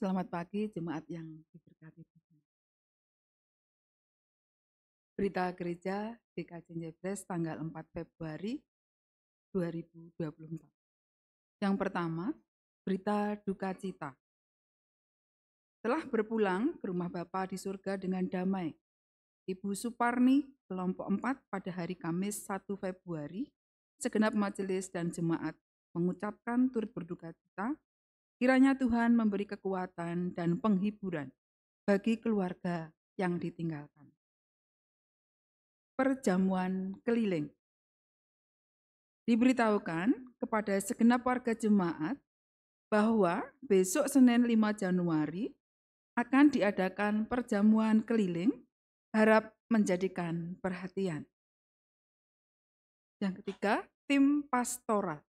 Selamat pagi jemaat yang diberkati Tuhan. Berita Gereja GKJ Jebres tanggal 4 Februari 2024. Yang pertama, berita duka cita. Telah berpulang ke rumah Bapa di surga dengan damai. Ibu Suparni, kelompok 4 pada hari Kamis 1 Februari, segenap majelis dan jemaat mengucapkan turut berduka cita, kiranya Tuhan memberi kekuatan dan penghiburan bagi keluarga yang ditinggalkan. Perjamuan keliling. Diberitahukan kepada segenap warga jemaat bahwa besok Senin 5 Januari akan diadakan perjamuan keliling, harap menjadikan perhatian. Yang ketiga, tim pastoral.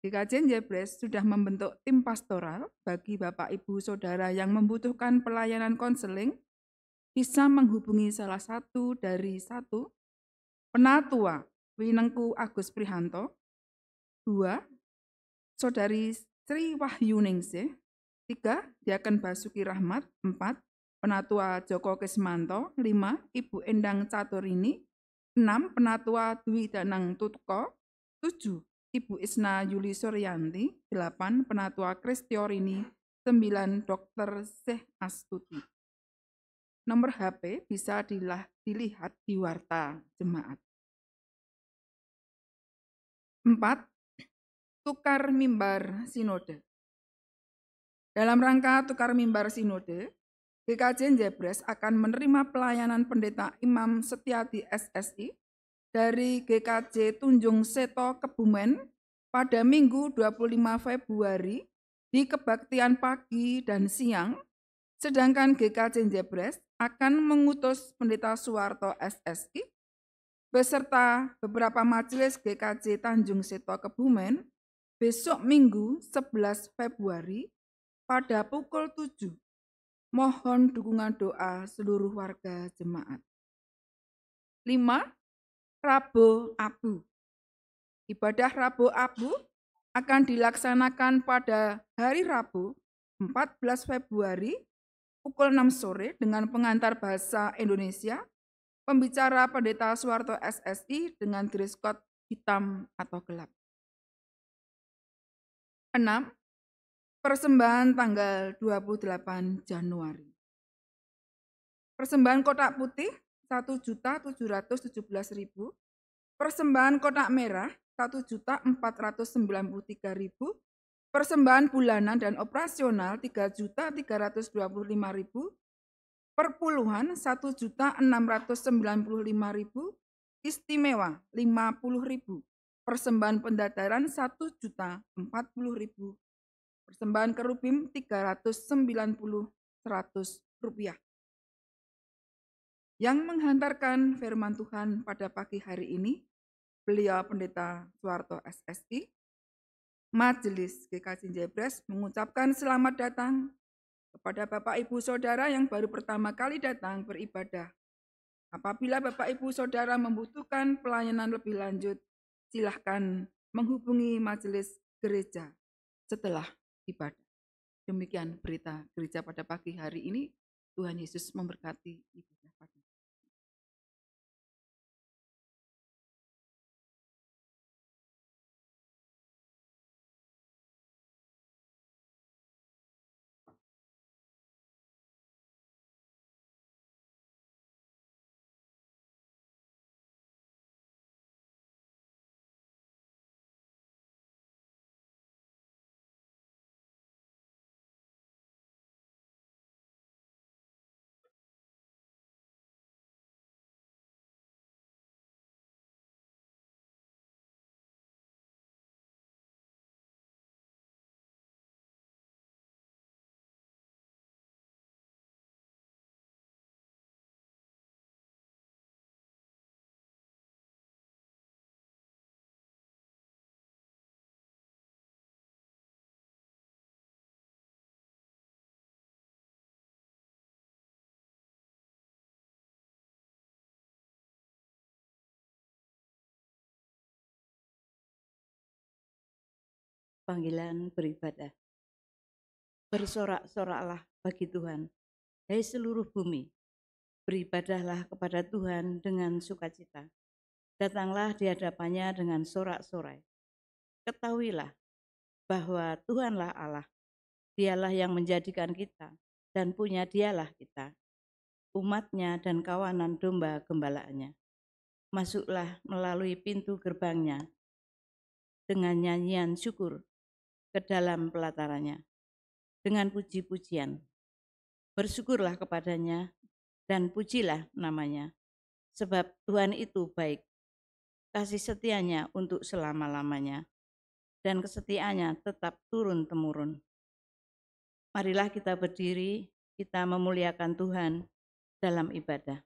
GKJ Jebres sudah membentuk tim pastoral bagi Bapak Ibu Saudara yang membutuhkan pelayanan konseling, bisa menghubungi salah satu dari Penatua Winengku Agus Prihanto, 2. Saudari Sri Wahyuningsih, 3. Diaken Basuki Rahmat, 4. Penatua Joko Kesmanto, 5. Ibu Endang Caturini, 6. Penatua Dwi Danang Tutko, 7. Ibu Isna Yuli Suryanti, 8. Penatua Kristiorini, 9. Dr. Syekh Astuti. Nomor HP bisa dilihat di warta jemaat. 4. Tukar mimbar sinode. Dalam rangka tukar mimbar sinode, GKJ Jebres akan menerima pelayanan pendeta Imam Setiadi SSI dari GKJ Tunjung Seto Kebumen pada Minggu 25 Februari di kebaktian pagi dan siang, sedangkan GKJ Jebres akan mengutus pendeta Suwarto SSI beserta beberapa majelis GKJ Tanjung Seto Kebumen besok Minggu 11 Februari pada pukul 7. Mohon dukungan doa seluruh warga jemaat. 5. Rabu Abu. Ibadah Rabu Abu akan dilaksanakan pada hari Rabu 14 Februari pukul 6 sore dengan pengantar bahasa Indonesia, pembicara pendeta Suwarto SSI dengan dress code hitam atau gelap. 6. Persembahan tanggal 28 Januari. Persembahan kotak putih 1.717.000. Persembahan kotak merah 1.493.000. Persembahan bulanan dan operasional 3.325.000. Perpuluhan 1.695.000. Istimewa 50.000. Persembahan pendadaran 1.040.000. Persembahan kerubim 390.100 rupiah. Yang menghantarkan firman Tuhan pada pagi hari ini, beliau pendeta Suwarto SSI, Majelis GKJ Jebres mengucapkan selamat datang kepada Bapak Ibu Saudara yang baru pertama kali datang beribadah. Apabila Bapak Ibu Saudara membutuhkan pelayanan lebih lanjut, silahkan menghubungi majelis gereja setelah ibadah. Demikian berita gereja pada pagi hari ini. Tuhan Yesus memberkati ibadah pagi. Panggilan beribadah. Bersorak-soraklah bagi Tuhan, hai seluruh bumi. Beribadahlah kepada Tuhan dengan sukacita. Datanglah di hadapannya dengan sorak-sorai. Ketahuilah bahwa Tuhanlah Allah. Dialah yang menjadikan kita dan punya dialah kita, umatnya dan kawanan domba gembalaannya. Masuklah melalui pintu gerbangnya dengan nyanyian syukur ke dalam pelatarannya, dengan puji-pujian. Bersyukurlah kepadanya dan pujilah namanya, sebab Tuhan itu baik. Kasih setianya untuk selama-lamanya, dan kesetiaannya tetap turun-temurun. Marilah kita berdiri, kita memuliakan Tuhan dalam ibadah.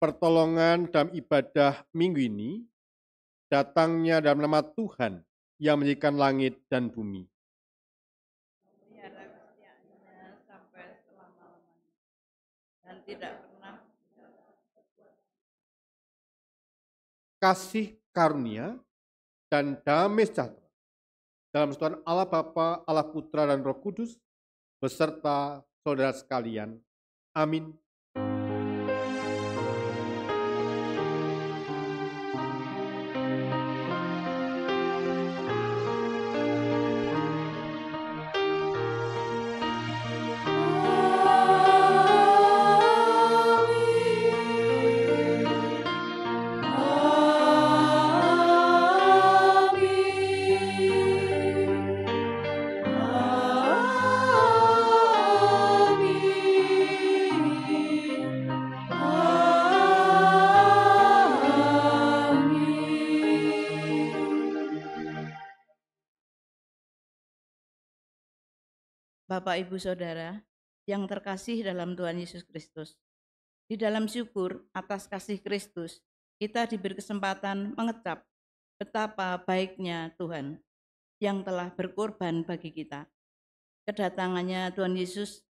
Pertolongan dalam ibadah minggu ini datangnya dalam nama Tuhan yang menjadikan langit dan bumi. Pelihara kesetiaannya sampai selama-lamanya, dan tidak pernah Kasih karunia dan damai sejahtera dalam persekutuan Allah Bapa, Allah Putra dan Roh Kudus beserta saudara sekalian. Amin. Bapak, Ibu, Saudara yang terkasih dalam Tuhan Yesus Kristus. Di dalam syukur atas kasih Kristus, kita diberi kesempatan mengecap betapa baiknya Tuhan yang telah berkorban bagi kita. Kedatangannya Tuhan Yesus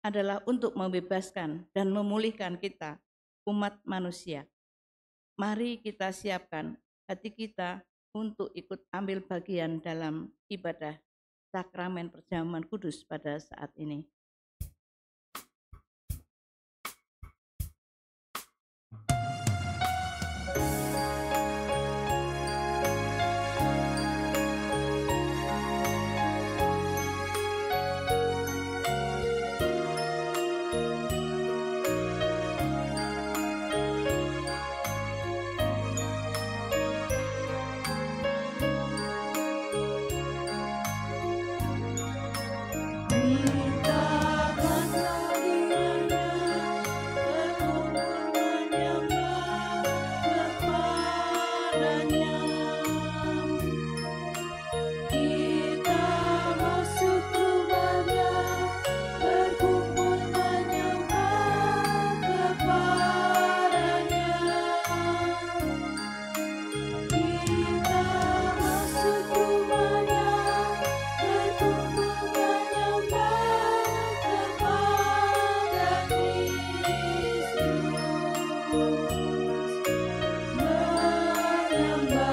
adalah untuk membebaskan dan memulihkan kita, umat manusia. Mari kita siapkan hati kita untuk ikut ambil bagian dalam ibadah sakramen perjamuan kudus pada saat ini. Menyembah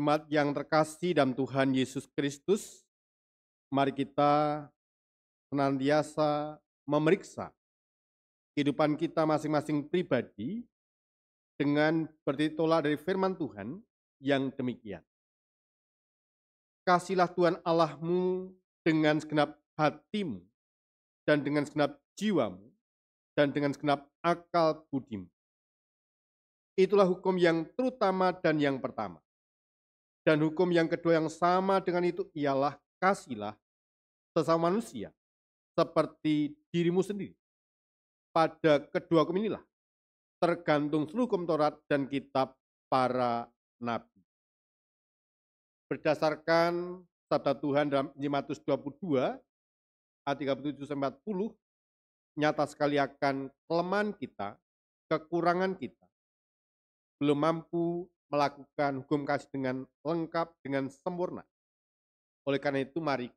Jemaat yang terkasih dalam Tuhan Yesus Kristus, mari kita senantiasa memeriksa kehidupan kita masing-masing pribadi dengan bertolak dari firman Tuhan yang demikian. Kasihlah Tuhan Allahmu dengan segenap hatimu dan dengan segenap jiwamu dan dengan segenap akal budimu. Itulah hukum yang terutama dan yang pertama. Dan hukum yang kedua yang sama dengan itu ialah kasihlah sesama manusia seperti dirimu sendiri. Pada kedua hukum inilah tergantung seluruh hukum Taurat dan kitab para nabi. Berdasarkan sabda Tuhan dalam Injil Matius 22 ayat 37-40, nyata sekali akan kelemahan kita, kekurangan kita, belum mampu melakukan hukum kasih dengan lengkap, dengan sempurna. Oleh karena itu mari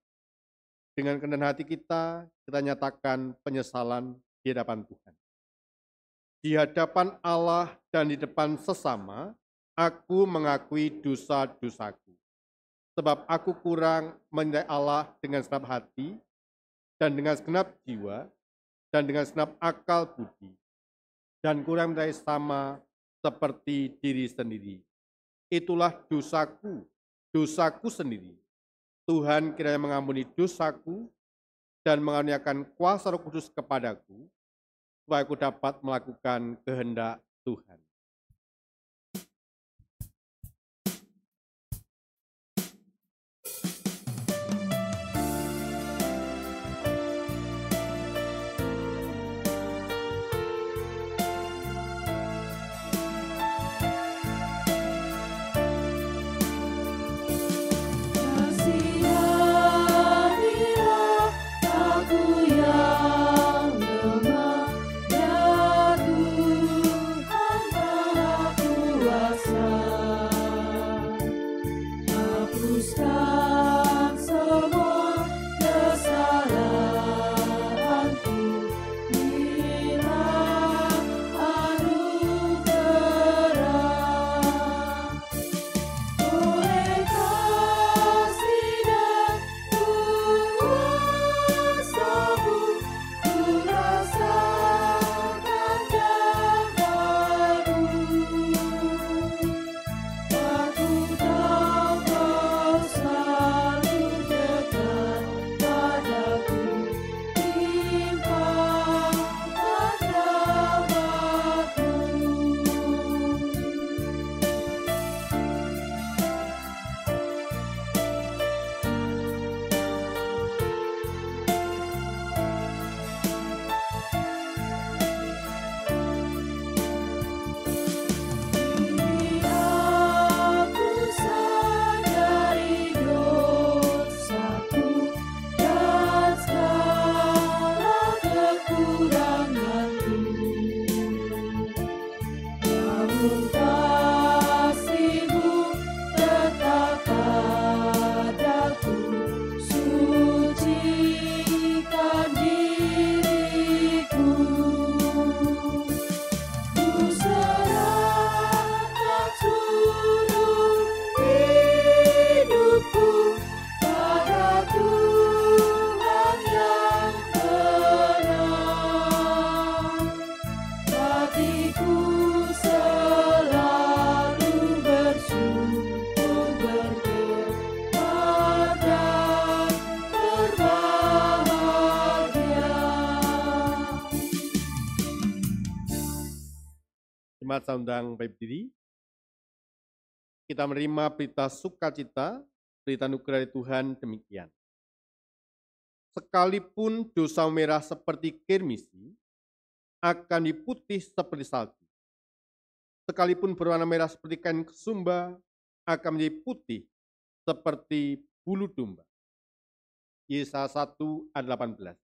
dengan kerendahan hati kita nyatakan penyesalan di hadapan Tuhan. Di hadapan Allah dan di depan sesama, aku mengakui dosa-dosaku. Sebab aku kurang mencintai Allah dengan segenap hati, dan dengan segenap jiwa, dan dengan segenap akal budi, dan kurang mencintai sama seperti diri sendiri. Itulah dosaku, dosaku sendiri. Tuhan kiranya mengampuni dosaku dan mengaruniakan kuasa Roh Kudus kepadaku, supaya aku dapat melakukan kehendak Tuhan. Jemaat saya undang berdiri. Kita menerima berita sukacita, berita anugerah dari Tuhan demikian. Sekalipun dosa merah seperti kirmisi, akan diputih seperti salju. Sekalipun berwarna merah seperti kain kesumba, akan menjadi putih seperti bulu domba. Yesaya 1 ayat 18.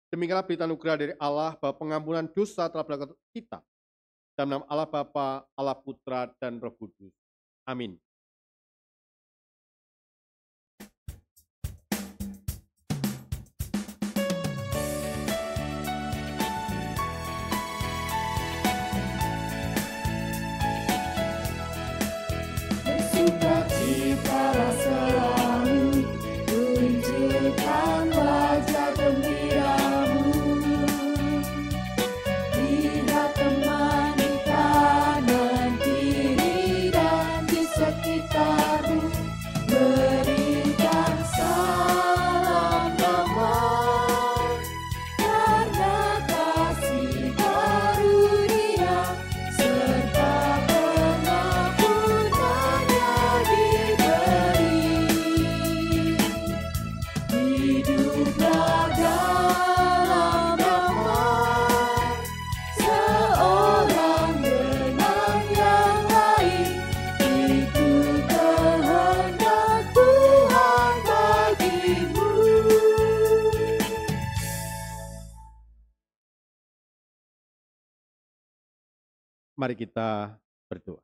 Demikianlah berita anugerah dari Allah bahwa pengampunan dosa telah berlaku kita. Dalam nama Allah Bapa, Allah Putra, dan Roh Kudus. Amin. Bersuka tunjukkan wajah gembiramu. Lihat teman di kanan kiri dan di sekitarmu, berikan salam damai, karena kasih karunia serta pengampunannya diberi. Hiduplah dalam damai, seorang dengan yang lain, itu kehendak Tuhan bagimu. Mari kita berdoa.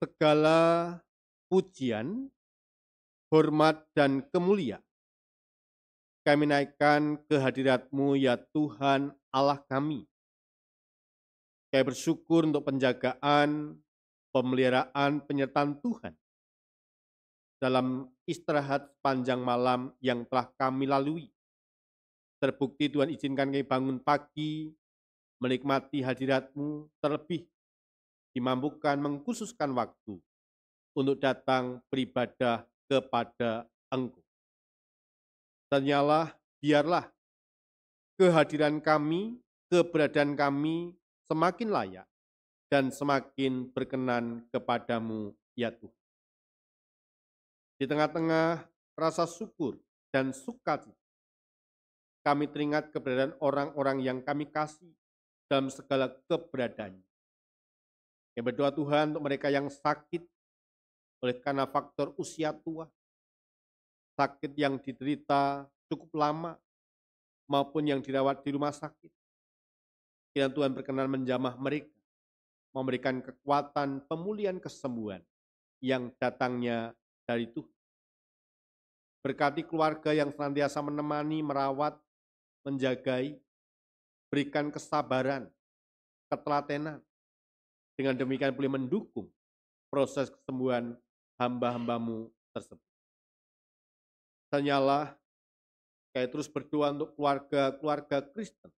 Segala pujian, hormat, dan kemuliaan kami naikkan ke hadirat-Mu ya Tuhan Allah kami. Kami bersyukur untuk penjagaan, pemeliharaan, penyertaan Tuhan dalam istirahat sepanjang malam yang telah kami lalui. Terbukti Tuhan izinkan kami bangun pagi, menikmati hadirat-Mu, terlebih dimampukan mengkhususkan waktu untuk datang beribadah kepada Engkau. Ternyata biarlah kehadiran kami, keberadaan kami semakin layak dan semakin berkenan kepadamu ya Tuhan. Di tengah-tengah rasa syukur dan sukacita, kami teringat keberadaan orang-orang yang kami kasih dalam segala keberadaannya. Kami berdoa Tuhan untuk mereka yang sakit oleh karena faktor usia tua, sakit yang diderita cukup lama, maupun yang dirawat di rumah sakit. Kiranya Tuhan berkenan menjamah mereka, memberikan kekuatan pemulihan kesembuhan yang datangnya dari Tuhan. Berkati keluarga yang senantiasa menemani, merawat, menjagai, berikan kesabaran, ketelatenan. Dengan demikian boleh mendukung proses kesembuhan hamba-hambamu tersebut. Tanyalah, kami terus berdoa untuk keluarga-keluarga Kristen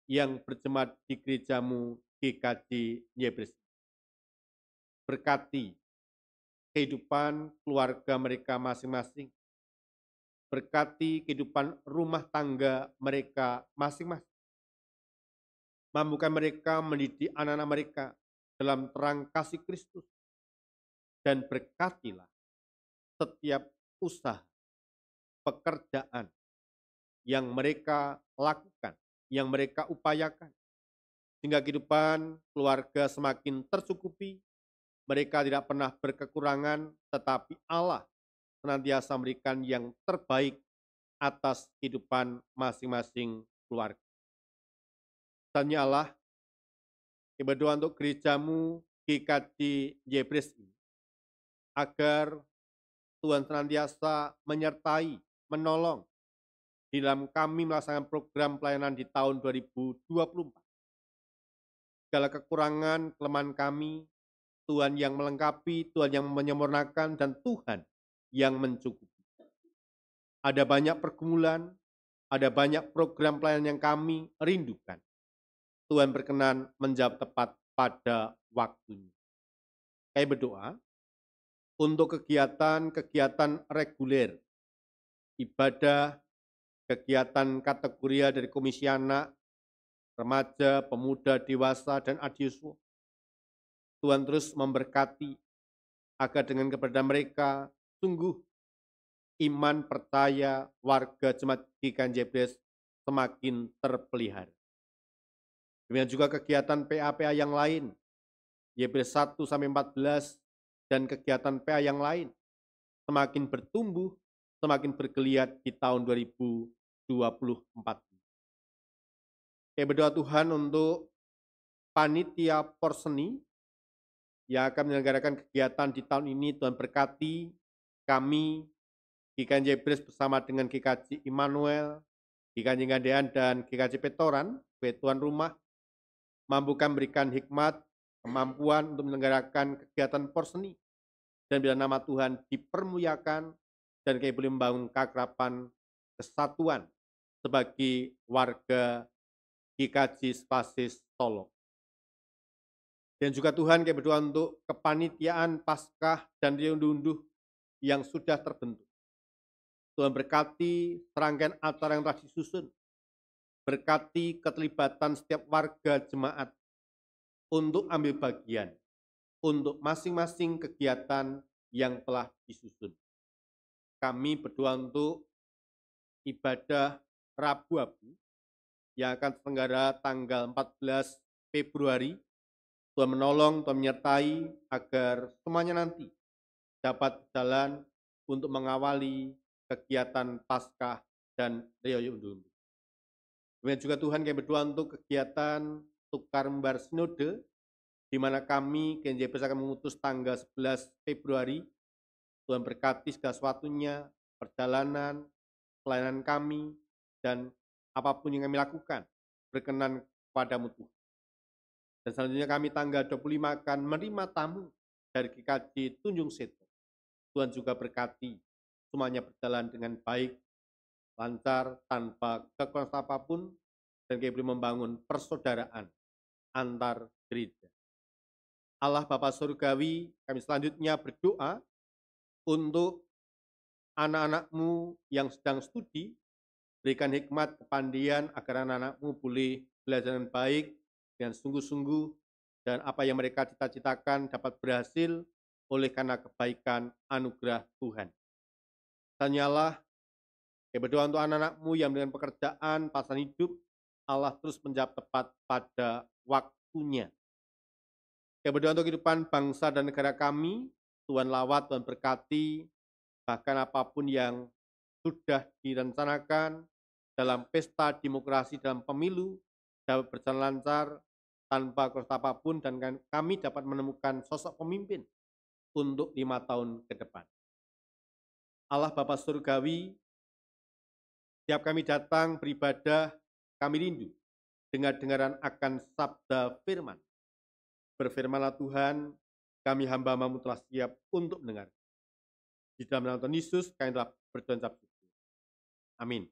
yang berjemaat di gerejamu GKJ Yebres. Berkati kehidupan keluarga mereka masing-masing. Berkati kehidupan rumah tangga mereka masing-masing. Mampukan mereka mendidik anak-anak mereka dalam terang kasih Kristus. Dan berkatilah setiap usaha, pekerjaan yang mereka lakukan, yang mereka upayakan. Sehingga kehidupan keluarga semakin tercukupi, mereka tidak pernah berkekurangan, tetapi Allah senantiasa memberikan yang terbaik atas kehidupan masing-masing keluarga. Tanya Allah, kami berdoa untuk gerejamu GKJ Yebres ini, agar Tuhan senantiasa menyertai, menolong di dalam kami melaksanakan program pelayanan di tahun 2024. Segala kekurangan, kelemahan kami, Tuhan yang melengkapi, Tuhan yang menyempurnakan, dan Tuhan yang mencukupi. Ada banyak pergumulan, ada banyak program pelayanan yang kami rindukan. Tuhan berkenan menjawab tepat pada waktunya. Kami berdoa untuk kegiatan-kegiatan reguler, ibadah, kegiatan kategori dari Komisi Anak, Remaja, Pemuda, Dewasa, dan Adiuswa. Tuhan terus memberkati agar dengan keberadaan mereka sungguh iman percaya warga jemaat GKJ Yebres semakin terpelihara. Demikian juga kegiatan PA-PA yang lain, Yebres 1-14, dan kegiatan PA yang lain semakin bertumbuh, semakin bergeliat di tahun 2024. Saya berdoa Tuhan untuk panitia porseni yang akan menyelenggarakan kegiatan di tahun ini. Tuhan berkati kami, GKJ Yebres bersama dengan GKJ Immanuel, GKJ Gandean, dan GKJ Petoran, sebagai tuan rumah, mampukan berikan hikmat, kemampuan untuk menyelenggarakan kegiatan porseni dan bila nama Tuhan dipermuliakan, dan kami boleh membangun keakraban kesatuan sebagai warga GKJ Spasis Solo. Dan juga Tuhan kami berdoa untuk kepanitiaan Paskah dan unduh-unduh yang sudah terbentuk. Tuhan berkati serangkaian acara yang telah disusun, berkati keterlibatan setiap warga jemaat untuk ambil bagian untuk masing-masing kegiatan yang telah disusun. Kami berdoa untuk ibadah Rabu Abu yang akan terselenggara tanggal 14 Februari. Tuhan menolong, Tuhan menyertai agar semuanya nanti dapat berjalan untuk mengawali kegiatan Paskah dan Raya Unduh-unduh. Kemudian juga Tuhan kami berdoa untuk kegiatan tukar membar sinode, di mana kami KNJ akan mengutus tanggal 11 Februari. Tuhan berkati segala sesuatunya, perjalanan, pelayanan kami, dan apapun yang kami lakukan berkenan kepadamu Tuhan. Dan selanjutnya kami tanggal 25 akan menerima tamu dari GKJ Tunjung Seto. Tuhan juga berkati semuanya berjalan dengan baik, lancar, tanpa kekurangan apapun, dan kami boleh membangun persaudaraan antar gereja. Allah Bapa Surgawi, kami selanjutnya berdoa untuk anak-anak-Mu yang sedang studi, berikan hikmat kepandaian agar anak-anak-Mu boleh belajar dengan baik, dengan sungguh-sungguh, dan apa yang mereka cita-citakan dapat berhasil oleh karena kebaikan anugerah Tuhan. Tanyalah, kami berdoa untuk anak-anak-Mu yang dengan pekerjaan, pasangan hidup, Allah terus menjawab tepat pada waktunya. Kami berdoa untuk kehidupan bangsa dan negara kami, Tuhan lawat, Tuhan berkati, bahkan apapun yang sudah direncanakan dalam pesta demokrasi dalam pemilu dapat berjalan lancar tanpa kosa apapun, dan kami dapat menemukan sosok pemimpin untuk 5 tahun ke depan. Allah Bapa Surgawi, setiap kami datang beribadah, kami rindu dengar-dengaran akan sabda firman. Berfirmanlah Tuhan, kami hamba-Mu telah siap untuk mendengar. Di dalam nama Tuhan Yesus, kami telah berdoa dan bersyukur. Amin.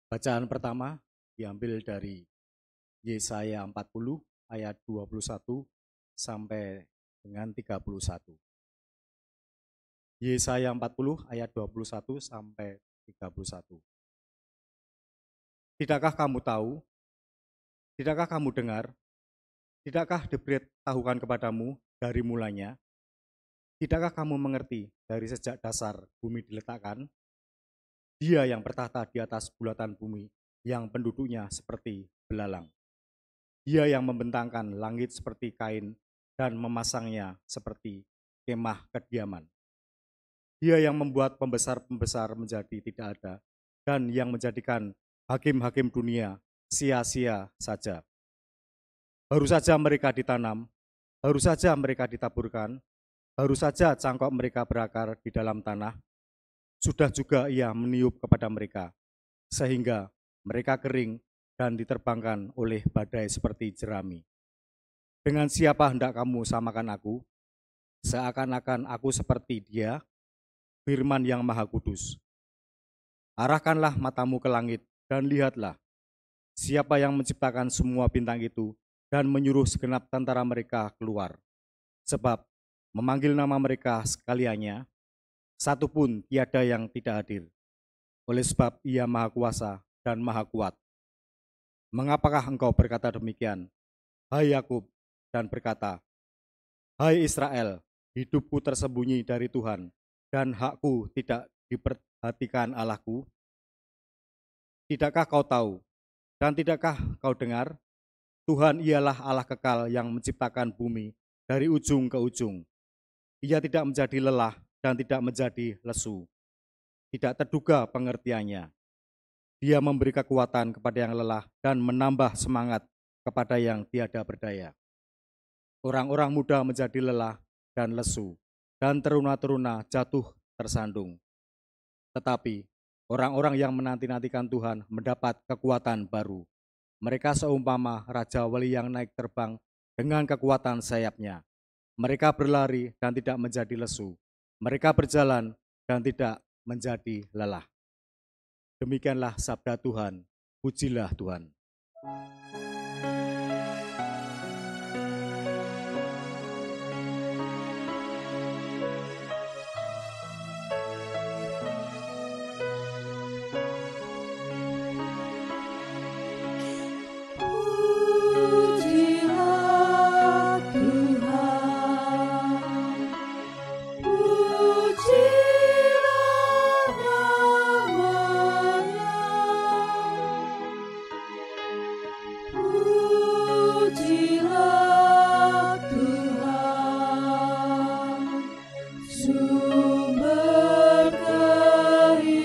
Bacaan pertama diambil dari Yesaya 40 ayat 21 sampai dengan 31. Yesaya 40 ayat 21 sampai 31. Tidakkah kamu tahu? Tidakkah kamu dengar? Tidakkah diberitahukan kepadamu dari mulanya? Tidakkah kamu mengerti dari sejak dasar bumi diletakkan? Dia yang bertahta di atas bulatan bumi, yang penduduknya seperti belalang. Dia yang membentangkan langit seperti kain dan memasangnya seperti kemah kediaman. Dia yang membuat pembesar-pembesar menjadi tidak ada, dan yang menjadikan hakim-hakim dunia sia-sia saja. Baru saja mereka ditanam, baru saja mereka ditaburkan, baru saja cangkok mereka berakar di dalam tanah, sudah juga ia meniup kepada mereka, sehingga mereka kering dan diterbangkan oleh badai seperti jerami. Dengan siapa hendak kamu samakan aku? Seakan-akan aku seperti Dia, Firman yang Maha Kudus. Arahkanlah matamu ke langit dan lihatlah, siapa yang menciptakan semua bintang itu dan menyuruh segenap tentara mereka keluar. Sebab memanggil nama mereka sekaliannya, satu pun tiada yang tidak hadir, oleh sebab Ia Maha Kuasa dan Maha Kuat. Mengapakah engkau berkata demikian, hai Yakub, dan berkata, hai Israel, hidupku tersembunyi dari Tuhan, dan hakku tidak diperhatikan Allahku? Tidakkah kau tahu, dan tidakkah kau dengar? Tuhan ialah Allah kekal yang menciptakan bumi dari ujung ke ujung. Ia tidak menjadi lelah dan tidak menjadi lesu. Tidak terduga pengertiannya. Dia memberi kekuatan kepada yang lelah dan menambah semangat kepada yang tiada berdaya. Orang-orang muda menjadi lelah dan lesu, dan teruna-teruna jatuh tersandung. Tetapi orang-orang yang menanti-nantikan Tuhan mendapat kekuatan baru. Mereka seumpama Raja Wali yang naik terbang dengan kekuatan sayapnya. Mereka berlari dan tidak menjadi lesu. Mereka berjalan dan tidak menjadi lelah. Demikianlah sabda Tuhan. Pujilah Tuhan. Pujilah Tuhan, pujilah nama-Nya. Pujilah Tuhan, sumber kehidupan.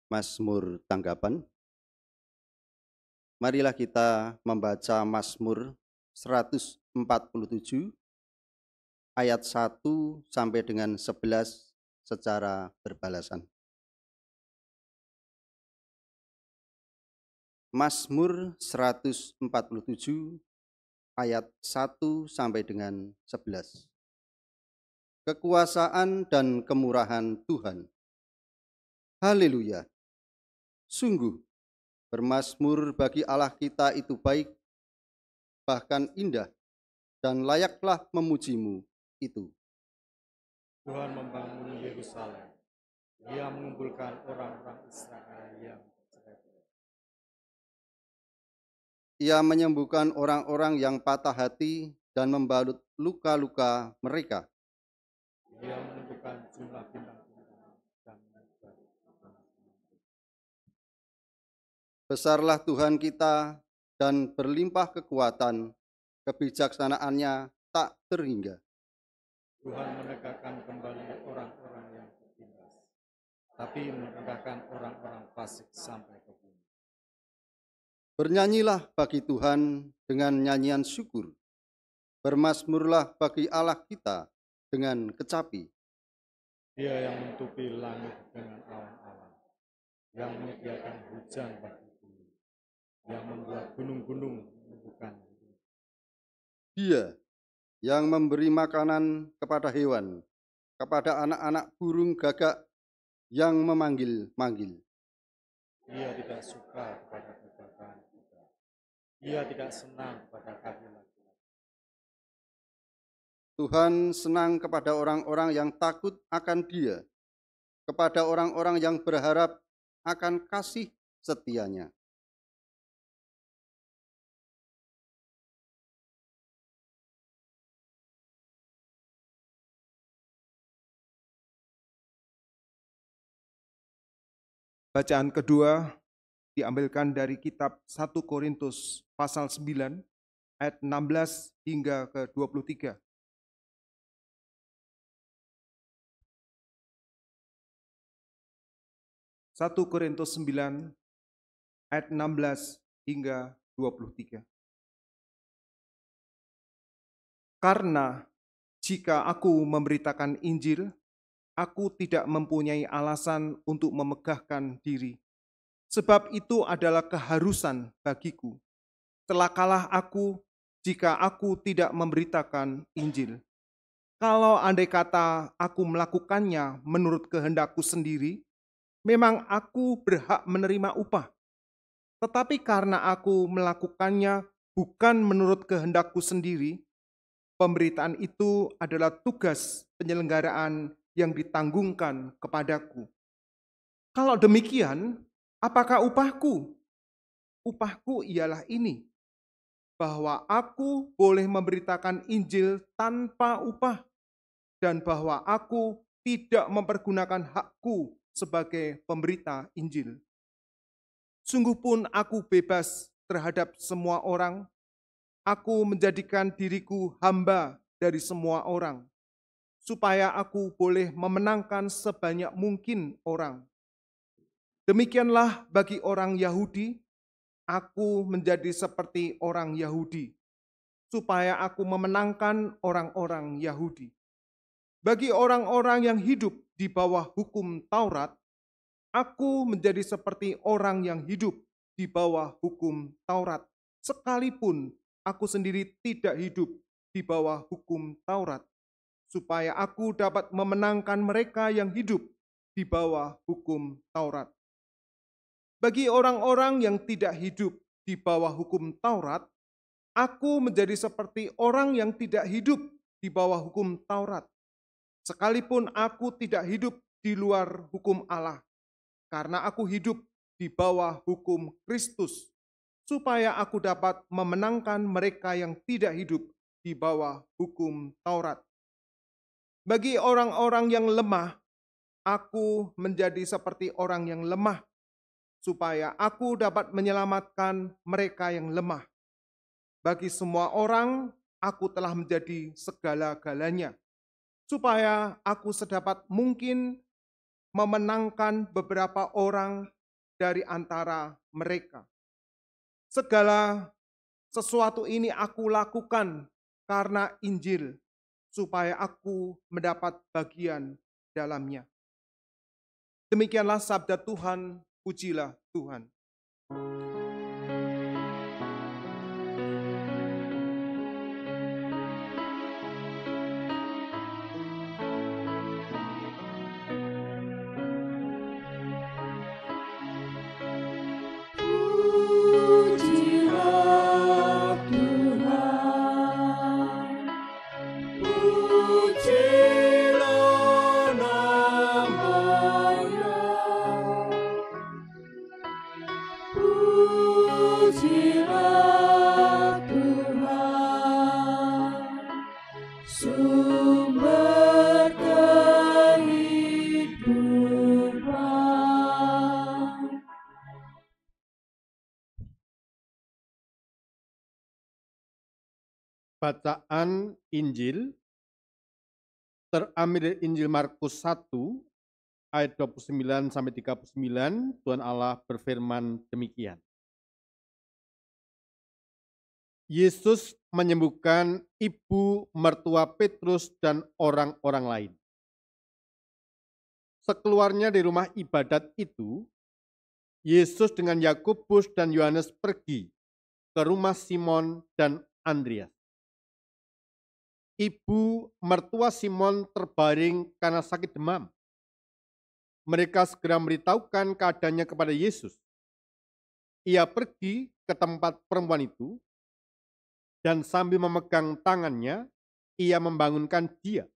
Mazmur tanggapan. Marilah kita membaca Mazmur 147 ayat 1 sampai dengan 11 secara berbalasan. Mazmur 147 ayat 1 sampai dengan 11. Kekuasaan dan kemurahan Tuhan. Haleluya. Sungguh, bermazmur bagi Allah kita itu baik, bahkan indah, dan layaklah memujimu itu. Tuhan membangun Yerusalem. Dia mengumpulkan orang-orang Israel yang bercerai-berai. Ia menyembuhkan orang-orang yang patah hati dan membalut luka-luka mereka. Dia menentukan jumlah bintang-bintang dan menentukan. Besarlah Tuhan kita dan berlimpah kekuatan, kebijaksanaannya tak terhingga. Tuhan menegakkan kembali orang-orang yang tertindas, tapi merendahkan orang-orang fasik sampai ke bumi. Bernyanyilah bagi Tuhan dengan nyanyian syukur. Bermazmurlah bagi Allah kita dengan kecapi. Dia yang menutupi langit dengan awan-awan, yang menyediakan hujan bagi bumi, yang membuat gunung-gunung menumbuhkan. Dia yang memberi makanan kepada hewan, kepada anak-anak burung gagak yang memanggil-manggil. Dia tidak suka kepada kegagalan kita. Dia tidak senang kepada keadilan. Tuhan senang kepada orang-orang yang takut akan Dia, kepada orang-orang yang berharap akan kasih setianya. Bacaan kedua diambilkan dari kitab 1 Korintus pasal 9 ayat 16 hingga ke 23. Satu Korintus 9 ayat 16 hingga 23. Karena jika aku memberitakan Injil, aku tidak mempunyai alasan untuk memegahkan diri. Sebab itu adalah keharusan bagiku. Celakalah aku jika aku tidak memberitakan Injil. Kalau andai kata aku melakukannya menurut kehendakku sendiri, memang aku berhak menerima upah. Tetapi karena aku melakukannya bukan menurut kehendakku sendiri, pemberitaan itu adalah tugas penyelenggaraan yang ditanggungkan kepadaku. Kalau demikian, apakah upahku? Upahku ialah ini, bahwa aku boleh memberitakan Injil tanpa upah, dan bahwa aku tidak mempergunakan hakku sebagai pemberita Injil. Sungguh pun aku bebas terhadap semua orang. Aku menjadikan diriku hamba dari semua orang, supaya aku boleh memenangkan sebanyak mungkin orang. Demikianlah bagi orang Yahudi, aku menjadi seperti orang Yahudi, supaya aku memenangkan orang-orang Yahudi. Bagi orang-orang yang hidup di bawah hukum Taurat, aku menjadi seperti orang yang hidup di bawah hukum Taurat, sekalipun aku sendiri tidak hidup di bawah hukum Taurat, supaya aku dapat memenangkan mereka yang hidup di bawah hukum Taurat. Bagi orang-orang yang tidak hidup di bawah hukum Taurat, aku menjadi seperti orang yang tidak hidup di bawah hukum Taurat, sekalipun aku tidak hidup di luar hukum Allah, karena aku hidup di bawah hukum Kristus, supaya aku dapat memenangkan mereka yang tidak hidup di bawah hukum Taurat. Bagi orang-orang yang lemah, aku menjadi seperti orang yang lemah, supaya aku dapat menyelamatkan mereka yang lemah. Bagi semua orang, aku telah menjadi segala-galanya, supaya aku sedapat mungkin memenangkan beberapa orang dari antara mereka. Segala sesuatu ini aku lakukan karena Injil, supaya aku mendapat bagian dalamnya. Demikianlah sabda Tuhan, pujilah Tuhan. Pujilah Tuhan, pujilah nama-Nya, pujilah Tuhan, sumber kehidupan. Bacaan Injil terambil dari Injil Markus 1 ayat 29 sampai 39. Tuhan Allah berfirman demikian. Yesus menyembuhkan ibu mertua Petrus dan orang-orang lain. Sekeluarnya dari rumah ibadat itu, Yesus dengan Yakobus dan Yohanes pergi ke rumah Simon dan Andreas. Ibu mertua Simon terbaring karena sakit demam. Mereka segera memberitahukan keadaannya kepada Yesus. Ia pergi ke tempat perempuan itu, dan sambil memegang tangannya, ia membangunkan dia.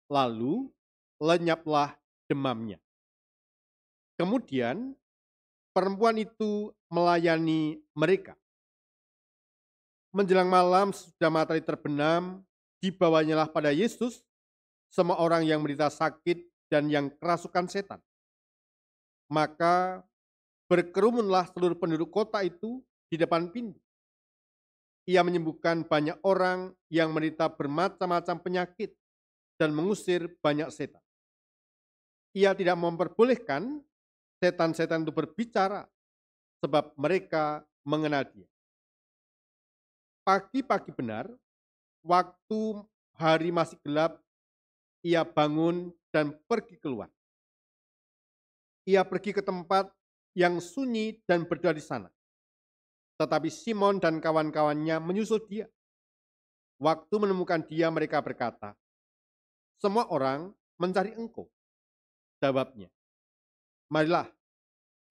Lalu lenyaplah demamnya. Kemudian perempuan itu melayani mereka. Menjelang malam sudah matahari terbenam, dibawanyalah pada Yesus semua orang yang menderita sakit dan yang kerasukan setan. Maka berkerumunlah seluruh penduduk kota itu di depan pintu. Ia menyembuhkan banyak orang yang menderita bermacam-macam penyakit dan mengusir banyak setan. Ia tidak memperbolehkan setan-setan itu berbicara, sebab mereka mengenal dia. Pagi-pagi benar, waktu hari masih gelap, ia bangun dan pergi keluar. Ia pergi ke tempat yang sunyi dan berdoa di sana. Tetapi Simon dan kawan-kawannya menyusul dia. Waktu menemukan dia, mereka berkata, "Semua orang mencari engkau." Jawabnya, "Marilah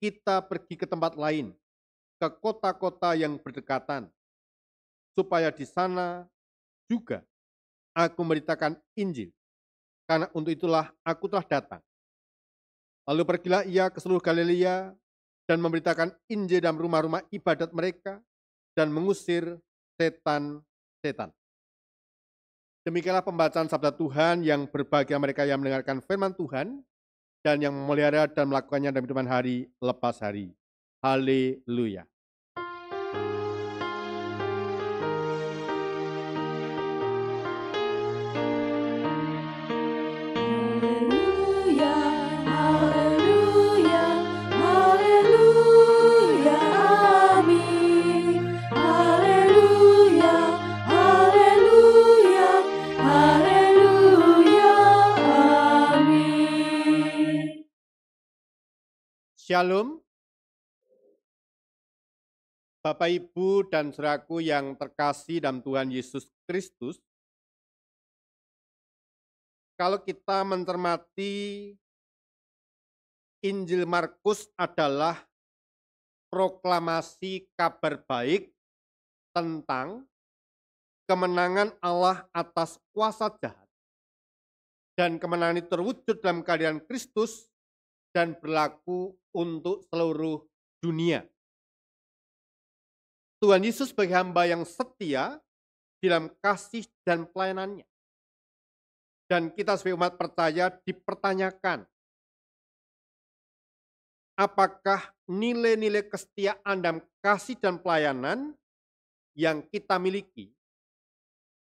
kita pergi ke tempat lain, ke kota-kota yang berdekatan, supaya di sana juga aku memberitakan Injil, karena untuk itulah aku telah datang." Lalu pergilah ia ke seluruh Galilea dan memberitakan Injil dalam rumah-rumah ibadat mereka dan mengusir setan-setan. Demikianlah pembacaan sabda Tuhan. Yang berbahagia mereka yang mendengarkan firman Tuhan dan yang memelihara dan melakukannya dalam kehidupan hari lepas hari. Haleluya. Shalom, Bapak, Ibu, dan saudaraku yang terkasih dalam Tuhan Yesus Kristus. Kalau kita mencermati Injil Markus adalah proklamasi kabar baik tentang kemenangan Allah atas kuasa jahat. Dan kemenangan itu terwujud dalam kehadiran Kristus dan berlaku untuk seluruh dunia. Tuhan Yesus sebagai hamba yang setia dalam kasih dan pelayanannya. Dan kita sebagai umat percaya dipertanyakan, apakah nilai-nilai kesetiaan dan kasih dan pelayanan yang kita miliki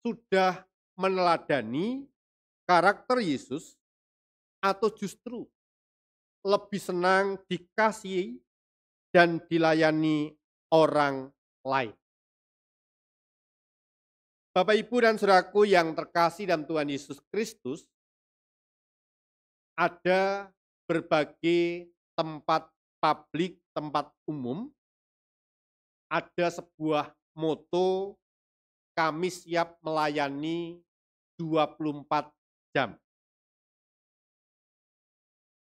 sudah meneladani karakter Yesus atau justru lebih senang dikasihi dan dilayani orang lain. Bapak, Ibu, dan saudaraku yang terkasih dalam Tuhan Yesus Kristus, ada berbagai tempat publik, tempat umum, ada sebuah moto, kami siap melayani 24 jam.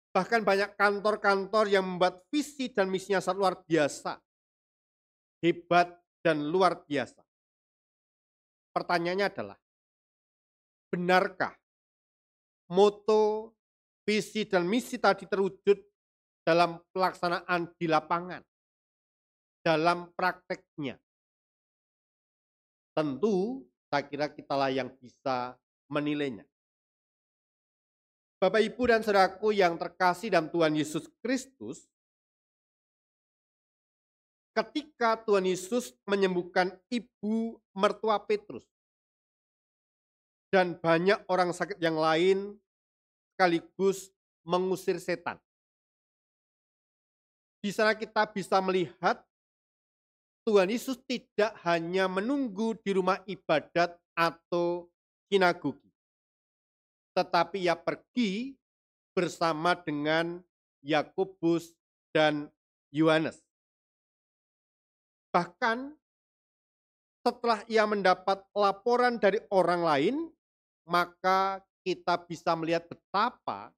Bahkan banyak kantor-kantor yang membuat visi dan misinya sangat luar biasa, hebat dan luar biasa. Pertanyaannya adalah, benarkah moto, visi, dan misi tadi terwujud dalam pelaksanaan di lapangan, dalam prakteknya? Tentu, saya kira kitalah yang bisa menilainya. Bapak, Ibu, dan saudaraku yang terkasih dalam Tuhan Yesus Kristus, ketika Tuhan Yesus menyembuhkan ibu mertua Petrus dan banyak orang sakit yang lain sekaligus mengusir setan. Di sana kita bisa melihat Tuhan Yesus tidak hanya menunggu di rumah ibadat atau sinagogi, tetapi ia pergi bersama dengan Yakobus dan Yohanes. Bahkan setelah ia mendapat laporan dari orang lain, maka kita bisa melihat betapa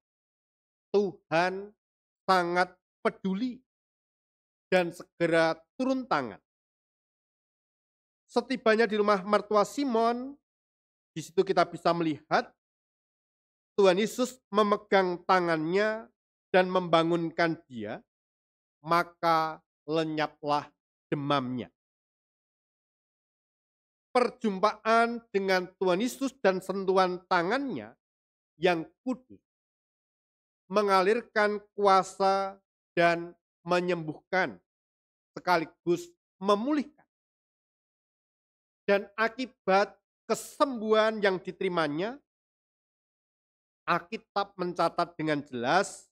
Tuhan sangat peduli dan segera turun tangan. Setibanya di rumah mertua Simon, di situ kita bisa melihat Tuhan Yesus memegang tangannya dan membangunkan dia, maka lenyaplah demamnya. Perjumpaan dengan Tuhan Yesus dan sentuhan tangannya yang kudus mengalirkan kuasa dan menyembuhkan sekaligus memulihkan. Dan akibat kesembuhan yang diterimanya, Alkitab mencatat dengan jelas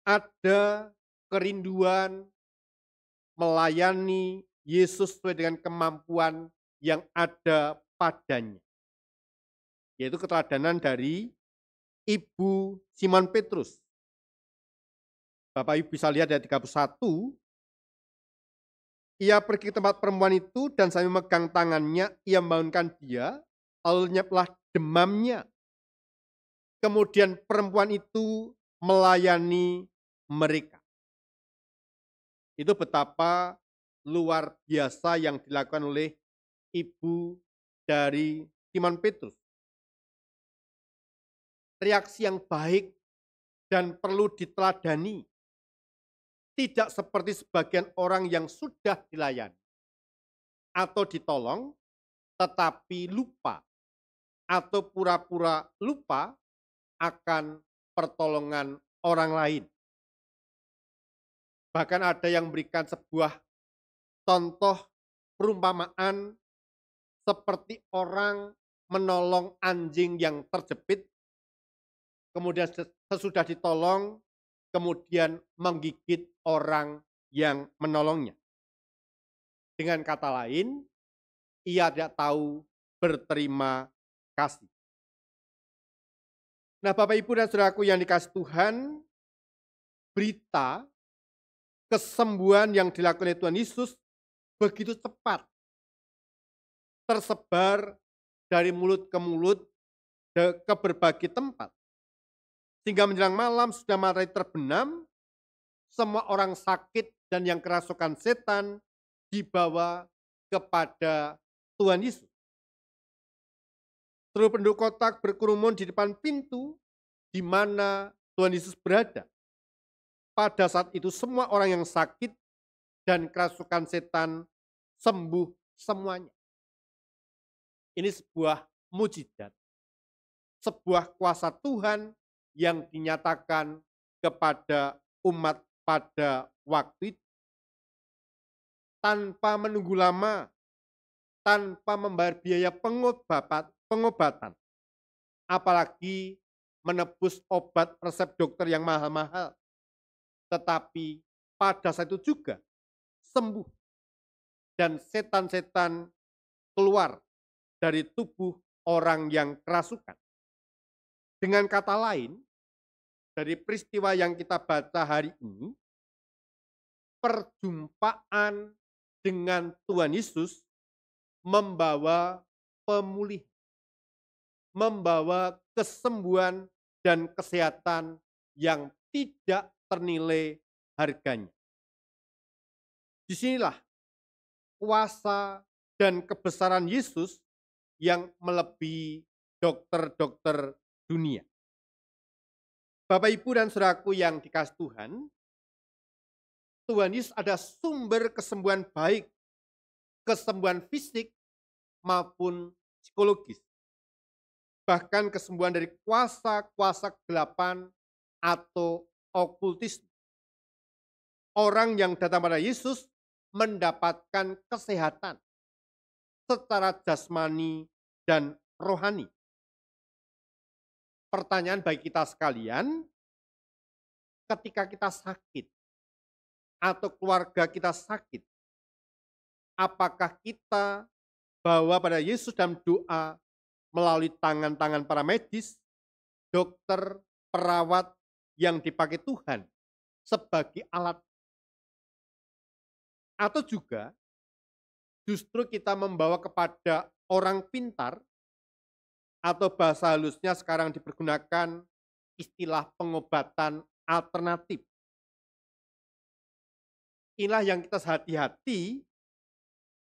ada kerinduan melayani Yesus sesuai dengan kemampuan yang ada padanya. Yaitu keteladanan dari ibu Simon Petrus. Bapak Ibu bisa lihat dari 31, ia pergi ke tempat perempuan itu dan sambil memegang tangannya, ia membangunkan dia, lalu lenyaplah demamnya. Kemudian perempuan itu melayani mereka. Itu betapa luar biasa yang dilakukan oleh ibu dari Simon Petrus. Reaksi yang baik dan perlu diteladani. Tidak seperti sebagian orang yang sudah dilayani atau ditolong, tetapi lupa atau pura-pura lupa akan pertolongan orang lain. Bahkan ada yang memberikan sebuah contoh perumpamaan seperti orang menolong anjing yang terjepit, kemudian sesudah ditolong, kemudian menggigit orang yang menolongnya. Dengan kata lain, ia tidak tahu berterima kasih. Nah, Bapak Ibu dan Saudaraku yang dikasihi Tuhan, berita kesembuhan yang dilakukan oleh Tuhan Yesus begitu cepat tersebar dari mulut ke mulut ke berbagai tempat. Sehingga menjelang malam sudah matahari terbenam, semua orang sakit dan yang kerasukan setan dibawa kepada Tuhan Yesus. Seluruh penduduk kota berkerumun di depan pintu di mana Tuhan Yesus berada. Pada saat itu semua orang yang sakit dan kerasukan setan sembuh semuanya. Ini sebuah mujizat, sebuah kuasa Tuhan yang dinyatakan kepada umat pada waktu itu. Tanpa menunggu lama, tanpa membayar biaya pengobatan, apalagi menebus obat resep dokter yang mahal-mahal. Tetapi pada saat itu juga sembuh dan setan-setan keluar dari tubuh orang yang kerasukan. Dengan kata lain, dari peristiwa yang kita baca hari ini, perjumpaan dengan Tuhan Yesus membawa pemulihan, membawa kesembuhan dan kesehatan yang tidak ternilai harganya. Disinilah kuasa dan kebesaran Yesus yang melebihi dokter-dokter dunia. Bapak, Ibu, dan Saudaraku yang dikasihi Tuhan, Tuhan Yesus ada sumber kesembuhan baik, kesembuhan fisik maupun psikologis. Bahkan kesembuhan dari kuasa-kuasa kegelapan atau okultisme. Orang yang datang pada Yesus mendapatkan kesehatan secara jasmani dan rohani. Pertanyaan bagi kita sekalian, ketika kita sakit atau keluarga kita sakit, apakah kita bawa pada Yesus dalam doa melalui tangan-tangan para medis, dokter, perawat yang dipakai Tuhan sebagai alat? Atau juga justru kita membawa kepada orang pintar, atau bahasa halusnya sekarang dipergunakan istilah pengobatan alternatif. Inilah yang kita hati-hati.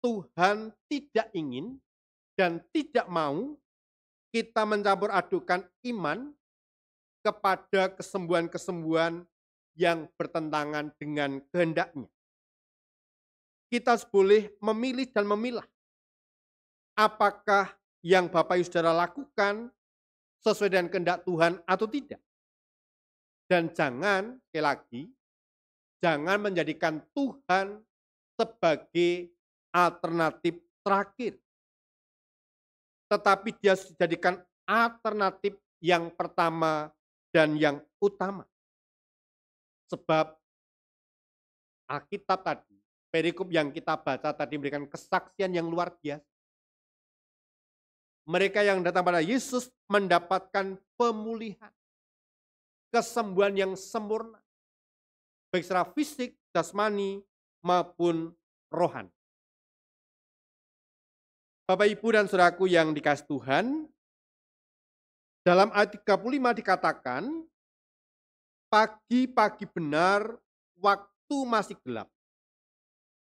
Tuhan tidak ingin dan tidak mau kita mencampur adukan iman kepada kesembuhan-kesembuhan yang bertentangan dengan kehendaknya. Kita boleh memilih dan memilah apakah yang Bapak Ibu Saudara lakukan sesuai dengan kehendak Tuhan atau tidak. Dan jangan, sekali lagi, jangan menjadikan Tuhan sebagai alternatif terakhir. Tetapi dia dijadikan alternatif yang pertama dan yang utama. Sebab Alkitab tadi, perikop yang kita baca tadi memberikan kesaksian yang luar biasa. Mereka yang datang pada Yesus mendapatkan pemulihan, kesembuhan yang sempurna, baik secara fisik, jasmani, maupun rohani. Bapak, Ibu, dan Saudaraku yang dikasihi Tuhan, dalam ayat 35 dikatakan, pagi-pagi benar, waktu masih gelap,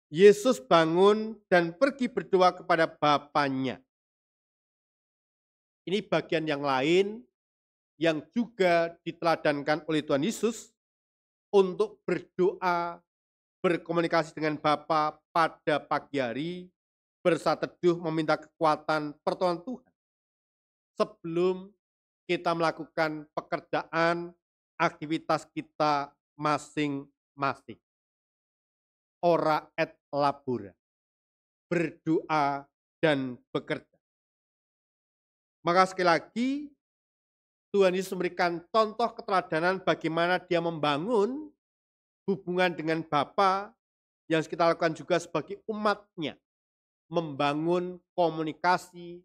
Yesus bangun dan pergi berdoa kepada Bapanya. Ini bagian yang lain yang juga diteladankan oleh Tuhan Yesus untuk berdoa, berkomunikasi dengan Bapa pada pagi hari, bersaat teduh meminta kekuatan pertolongan Tuhan. Sebelum kita melakukan pekerjaan, aktivitas kita masing-masing. Ora et labora, berdoa dan bekerja. Maka sekali lagi, Tuhan Yesus memberikan contoh keteladanan bagaimana dia membangun hubungan dengan Bapa yang kita lakukan juga sebagai umatnya. Membangun komunikasi,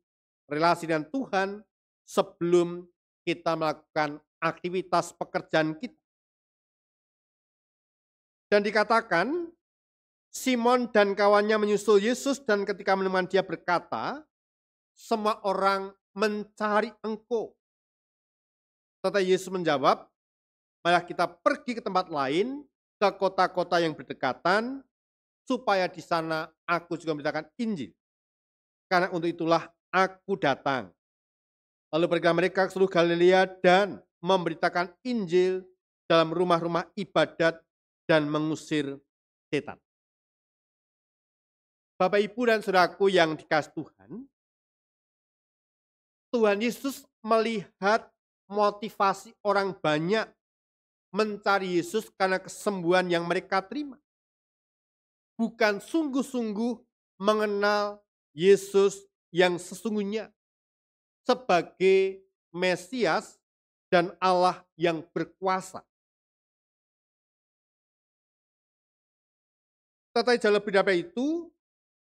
relasi dengan Tuhan sebelum kita melakukan aktivitas pekerjaan kita. Dan dikatakan, Simon dan kawannya menyusul Yesus dan ketika menemukan dia berkata, semua orang mencari engkau. Tetapi Yesus menjawab, malah kita pergi ke tempat lain, ke kota-kota yang berdekatan, supaya di sana aku juga memberitakan Injil. Karena untuk itulah aku datang. Lalu pergilah mereka ke seluruh Galilea dan memberitakan Injil dalam rumah-rumah ibadat dan mengusir setan. Bapak, Ibu, dan saudaraku yang dikasihi Tuhan, Tuhan Yesus melihat motivasi orang banyak mencari Yesus karena kesembuhan yang mereka terima. Bukan sungguh-sungguh mengenal Yesus yang sesungguhnya sebagai Mesias dan Allah yang berkuasa. Tetapi jauh lebih dari itu,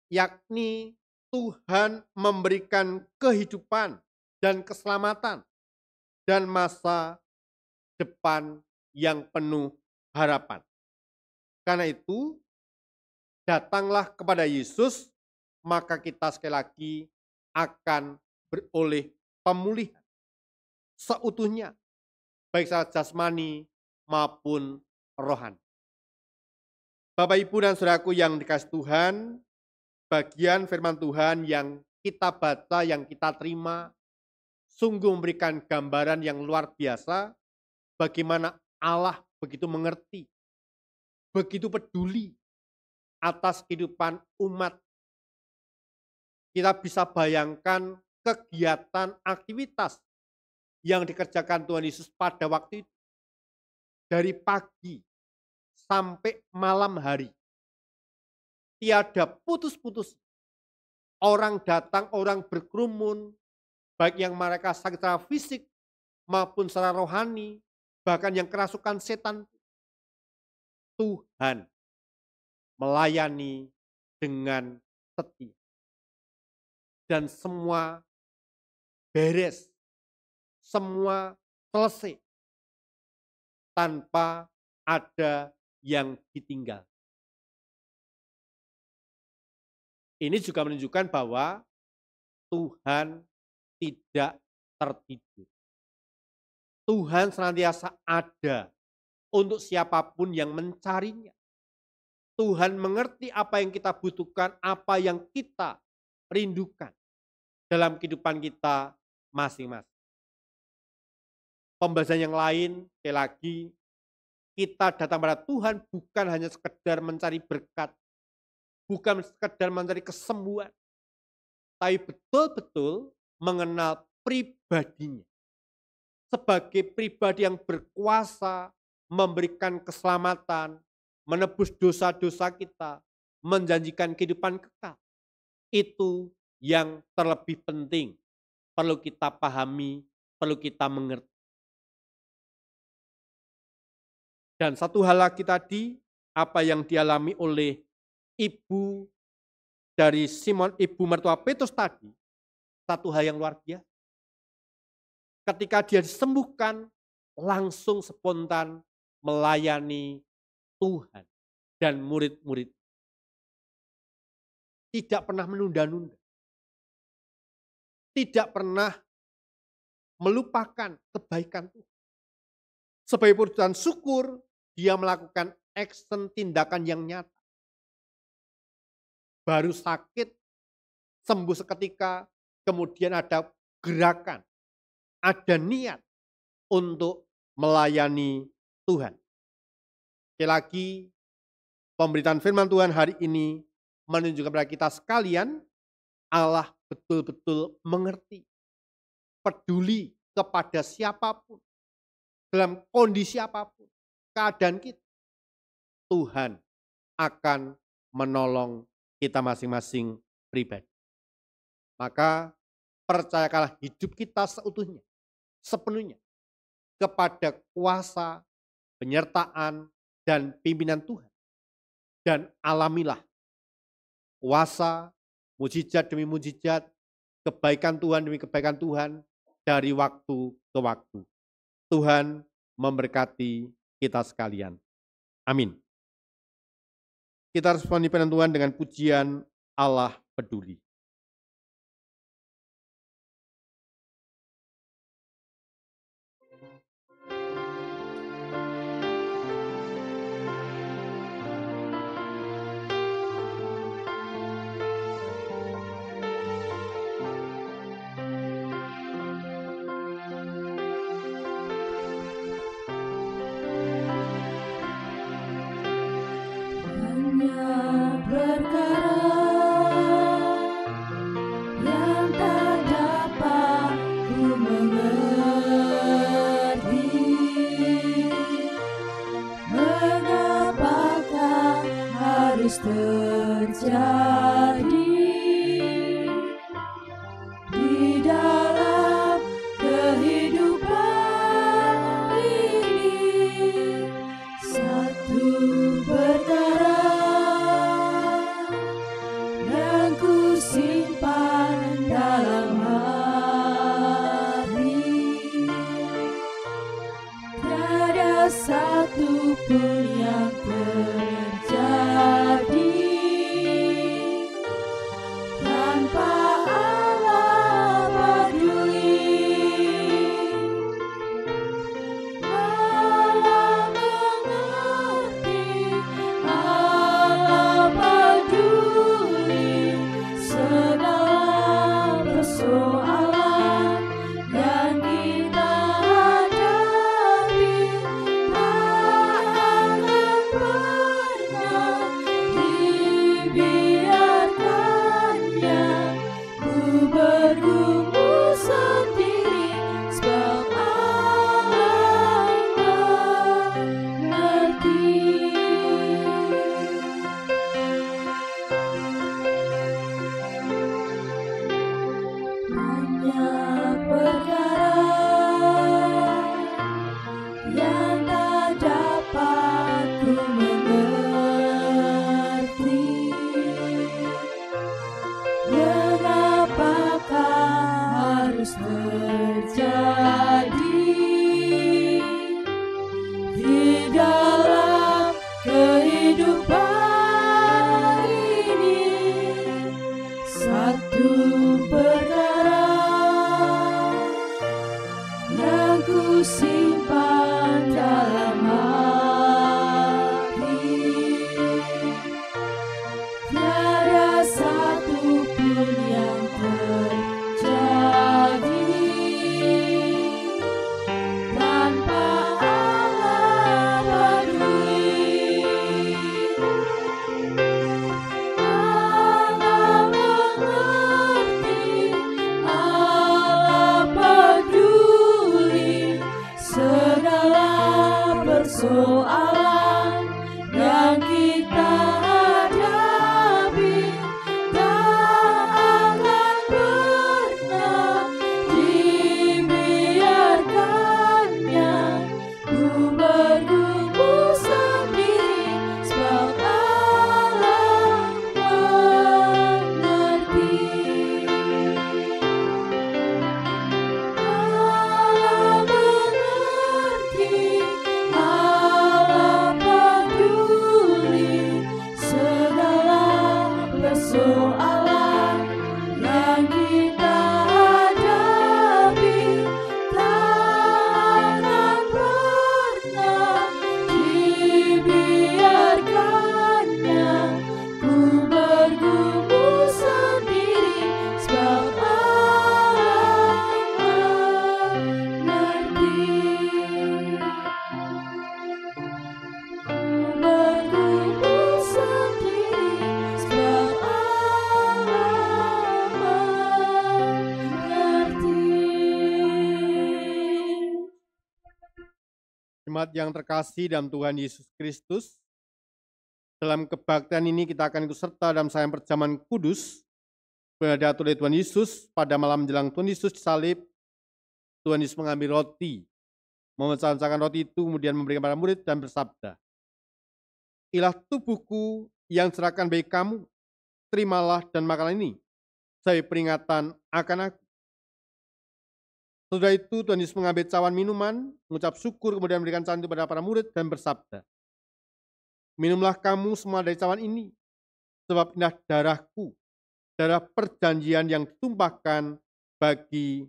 yakni Tuhan memberikan kehidupan dan keselamatan dan masa depan yang penuh harapan. Karena itu, datanglah kepada Yesus, maka kita sekali lagi akan beroleh pemulihan seutuhnya, baik secara jasmani maupun rohani. Bapak, Ibu, dan saudaraku yang dikasihi Tuhan, bagian firman Tuhan yang kita baca, yang kita terima, sungguh memberikan gambaran yang luar biasa bagaimana Allah begitu mengerti, begitu peduli atas kehidupan umat. Kita bisa bayangkan kegiatan aktivitas yang dikerjakan Tuhan Yesus pada waktu itu. Dari pagi sampai malam hari. Tiada putus-putus. Orang datang, orang berkerumun, baik yang mereka sakit secara fisik maupun secara rohani, bahkan yang kerasukan setan. Tuhan melayani dengan setia. Dan semua beres, semua selesai tanpa ada yang ditinggal. Ini juga menunjukkan bahwa Tuhan tidak tertidur. Tuhan senantiasa ada untuk siapapun yang mencarinya. Tuhan mengerti apa yang kita butuhkan, apa yang kita rindukan dalam kehidupan kita masing-masing. Pembahasan yang lain, sekali lagi, kita datang pada Tuhan bukan hanya sekedar mencari berkat, bukan sekedar mencari kesembuhan, tapi betul-betul mengenal pribadinya. Sebagai pribadi yang berkuasa, memberikan keselamatan, menebus dosa-dosa kita, menjanjikan kehidupan kekal. Itu yang terlebih penting, perlu kita pahami, perlu kita mengerti. Dan satu hal lagi tadi, apa yang dialami oleh ibu dari Simon, ibu mertua Petrus tadi, satu hal yang luar biasa. Ketika dia disembuhkan, langsung spontan melayani Tuhan dan murid-murid. Tidak pernah menunda-nunda. Tidak pernah melupakan kebaikan Tuhan. Sebagai perujukan syukur, dia melakukan action tindakan yang nyata. Baru sakit, sembuh seketika, kemudian ada gerakan, ada niat untuk melayani Tuhan. Sekali lagi, pemberitaan firman Tuhan hari ini menunjukkan kepada kita sekalian, Allah betul-betul mengerti, peduli kepada siapapun, dalam kondisi apapun, keadaan kita, Tuhan akan menolong kita masing-masing pribadi. Maka percayakanlah hidup kita seutuhnya, sepenuhnya kepada kuasa, penyertaan, dan pimpinan Tuhan. Dan alamilah kuasa, mujizat demi mujizat, kebaikan Tuhan demi kebaikan Tuhan, dari waktu ke waktu. Tuhan memberkati kita sekalian. Amin. Kita responi firman Tuhan dengan pujian Allah peduli. Jemaat yang terkasih dalam Tuhan Yesus Kristus, dalam kebaktian ini kita akan ikut serta dalam sayang perjamuan kudus pada oleh Tuhan Yesus pada malam menjelang Tuhan Yesus disalib. Tuhan Yesus mengambil roti, memecahkan roti itu, kemudian memberikan para murid dan bersabda, "Inilah tubuhku yang diserahkan bagi kamu, terimalah dan makanlah ini sebagai peringatan akan aku." Setelah itu Tuhan Yesus mengambil cawan minuman, mengucap syukur, kemudian memberikan cawan itu kepada para murid dan bersabda, "Minumlah kamu semua dari cawan ini, sebab inilah darahku, darah perjanjian yang ditumpahkan bagi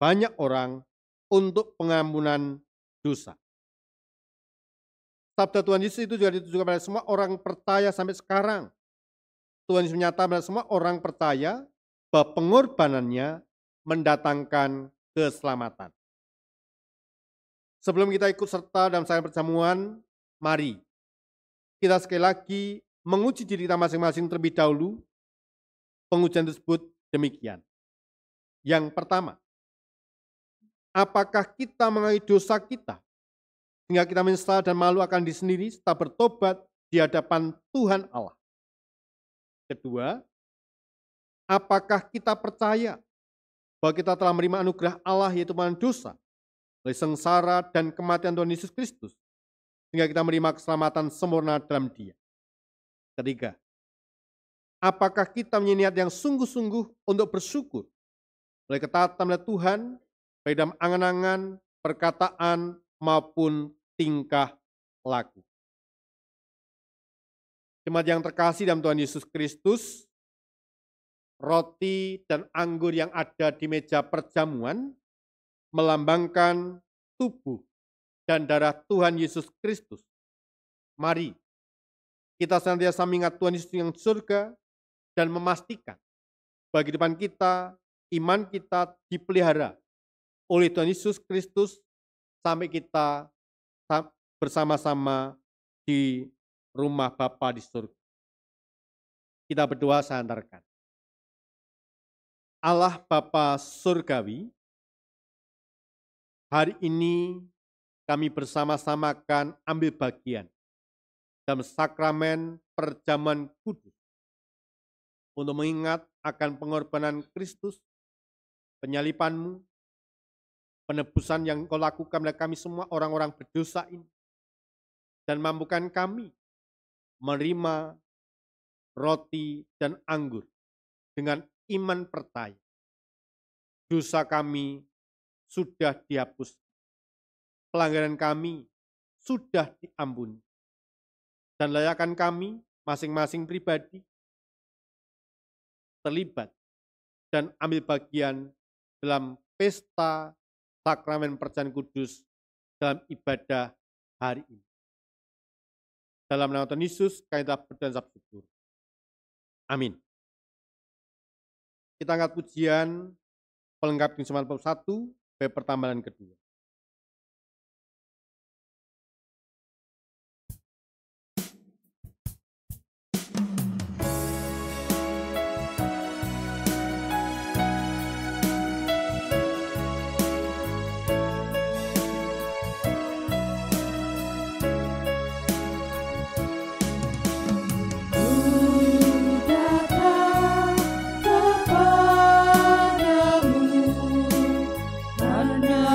banyak orang untuk pengampunan dosa." Sabda Tuhan Yesus itu juga ditujukan pada semua orang percaya sampai sekarang. Tuhan Yesus menyatakan pada semua orang percaya bahwa pengorbanannya mendatangkan keselamatan. Sebelum kita ikut serta dalam saat perjamuan, mari kita sekali lagi menguji diri kita masing-masing terlebih dahulu. Pengujian tersebut demikian. Yang pertama, apakah kita mengakui dosa kita sehingga kita menyesal dan malu akan diri sendiri serta bertobat di hadapan Tuhan Allah? Kedua, apakah kita percaya bahwa kita telah menerima anugerah Allah yaitu pengampunan dosa oleh sengsara dan kematian Tuhan Yesus Kristus sehingga kita menerima keselamatan sempurna dalam Dia? Ketiga, apakah kita mempunyai niat yang sungguh-sungguh untuk bersyukur oleh ketaatan oleh Tuhan baik dalam angan-angan, perkataan maupun tingkah laku? Jemaat yang terkasih dalam Tuhan Yesus Kristus, roti dan anggur yang ada di meja perjamuan melambangkan tubuh dan darah Tuhan Yesus Kristus. Mari kita senantiasa mengingat Tuhan Yesus yang surga dan memastikan bahwa kehidupan kita, iman kita dipelihara oleh Tuhan Yesus Kristus sampai kita bersama-sama di rumah Bapa di surga. Kita berdoa saya antarkan. Allah Bapa Surgawi, hari ini kami bersama-sama akan ambil bagian dalam sakramen perjamuan kudus untuk mengingat akan pengorbanan Kristus, penyaliban-Mu, penebusan yang Kau lakukan oleh kami semua orang-orang berdosa ini, dan mampukan kami menerima roti dan anggur dengan iman percaya. Dosa kami sudah dihapus, pelanggaran kami sudah diampuni, dan layakan kami masing-masing pribadi terlibat dan ambil bagian dalam pesta sakramen perjamuan kudus dalam ibadah hari ini. Dalam nama Tuhan Yesus, kami telah berdoa dan bersyukur. Amin. Kita angkat pujian pelengkap Instrumen bab 1, bab pertama dan kedua. Ku datang kepadamu karena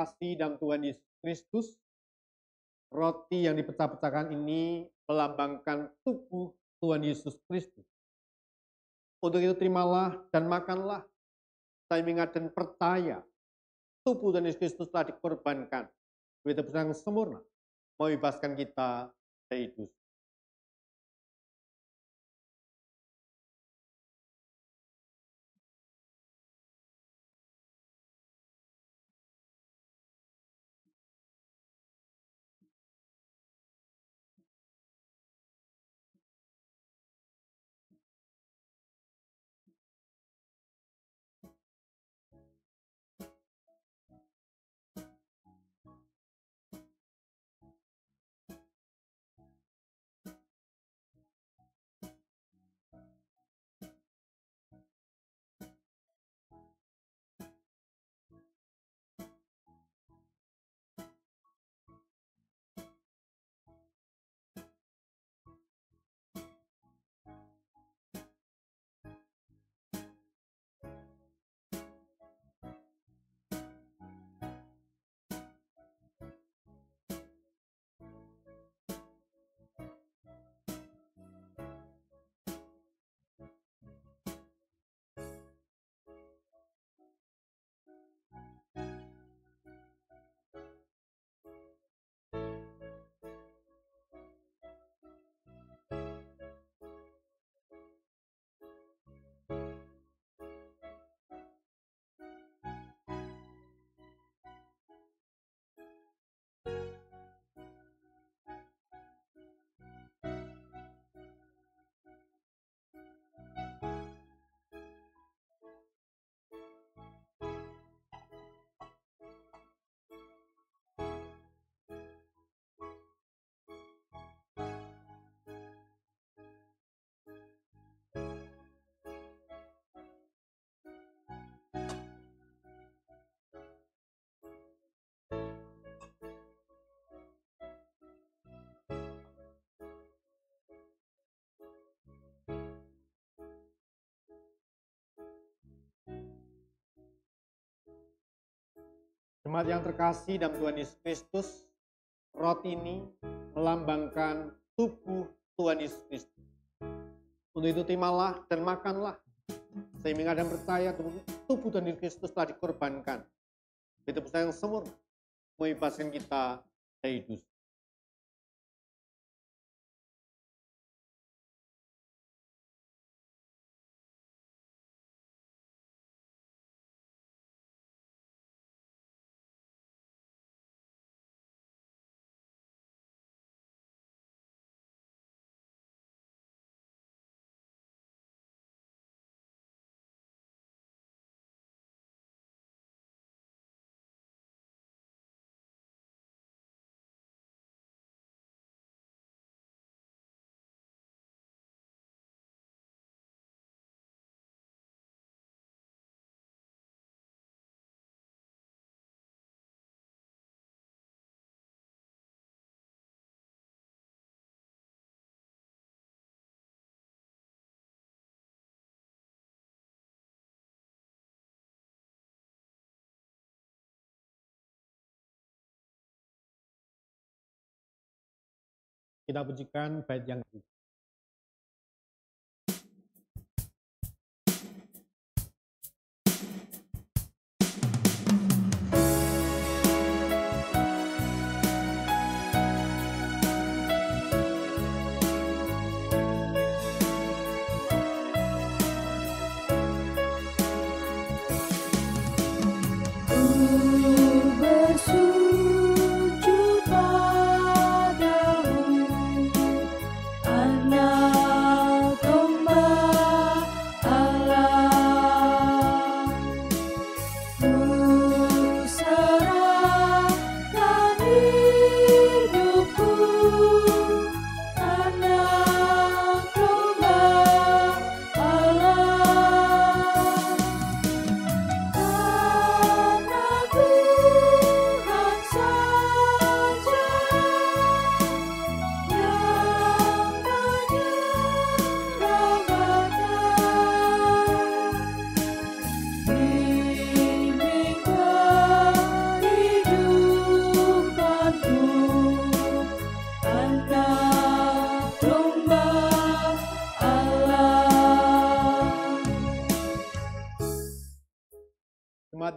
terkasih dalam Tuhan Yesus Kristus, roti yang dipecah-pecahkan ini melambangkan tubuh Tuhan Yesus Kristus. Untuk itu terimalah dan makanlah, saya mengingat dan percaya tubuh Tuhan Yesus Kristus telah dikorbankan, beri tebus yang sempurna, membebaskan kita dari dosa. Jemaat yang terkasih dalam Tuhan Yesus Kristus, roti ini melambangkan tubuh Tuhan Yesus Kristus. Untuk itu terimalah dan makanlah, sehingga dan percaya tubuh Tuhan Yesus Kristus telah dikorbankan. Itu pesan yang sempurna, membebaskan kita dari dosa. Kita pujikan bait yang kedua. Bersujud padamu,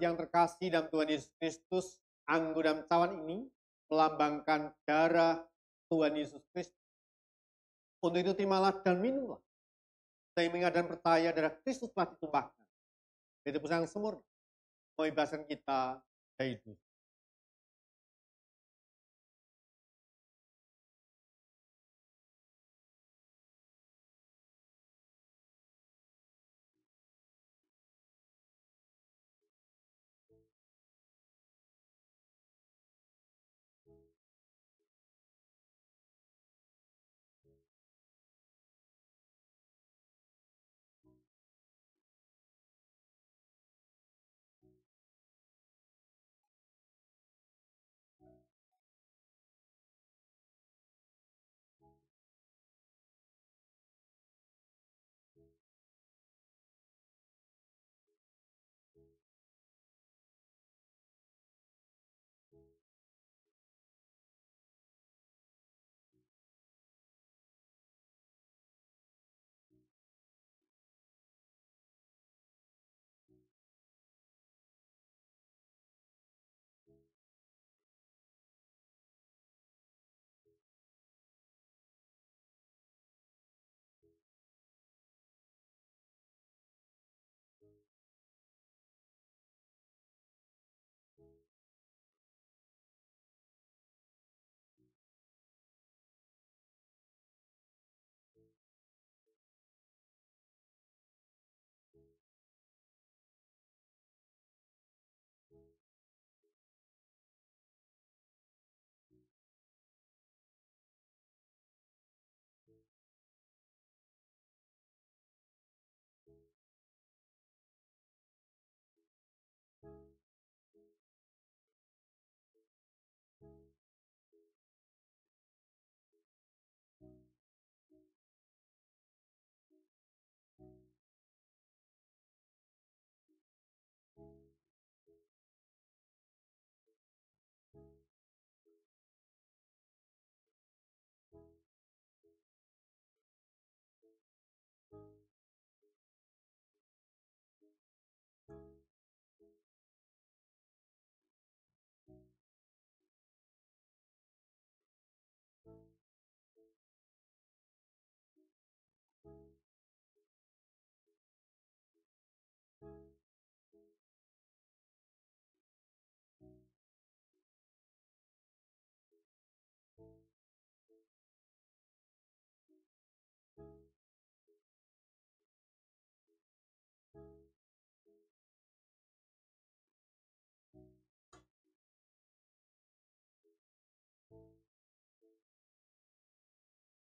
yang terkasih dalam Tuhan Yesus Kristus, anggur dalam cawan ini melambangkan darah Tuhan Yesus Kristus. Untuk itu terimalah dan minumlah, sehingga dan percaya darah Kristus telah ditumpahkan. Itu pesan yang sempurna, membebaskan kita dari dosa.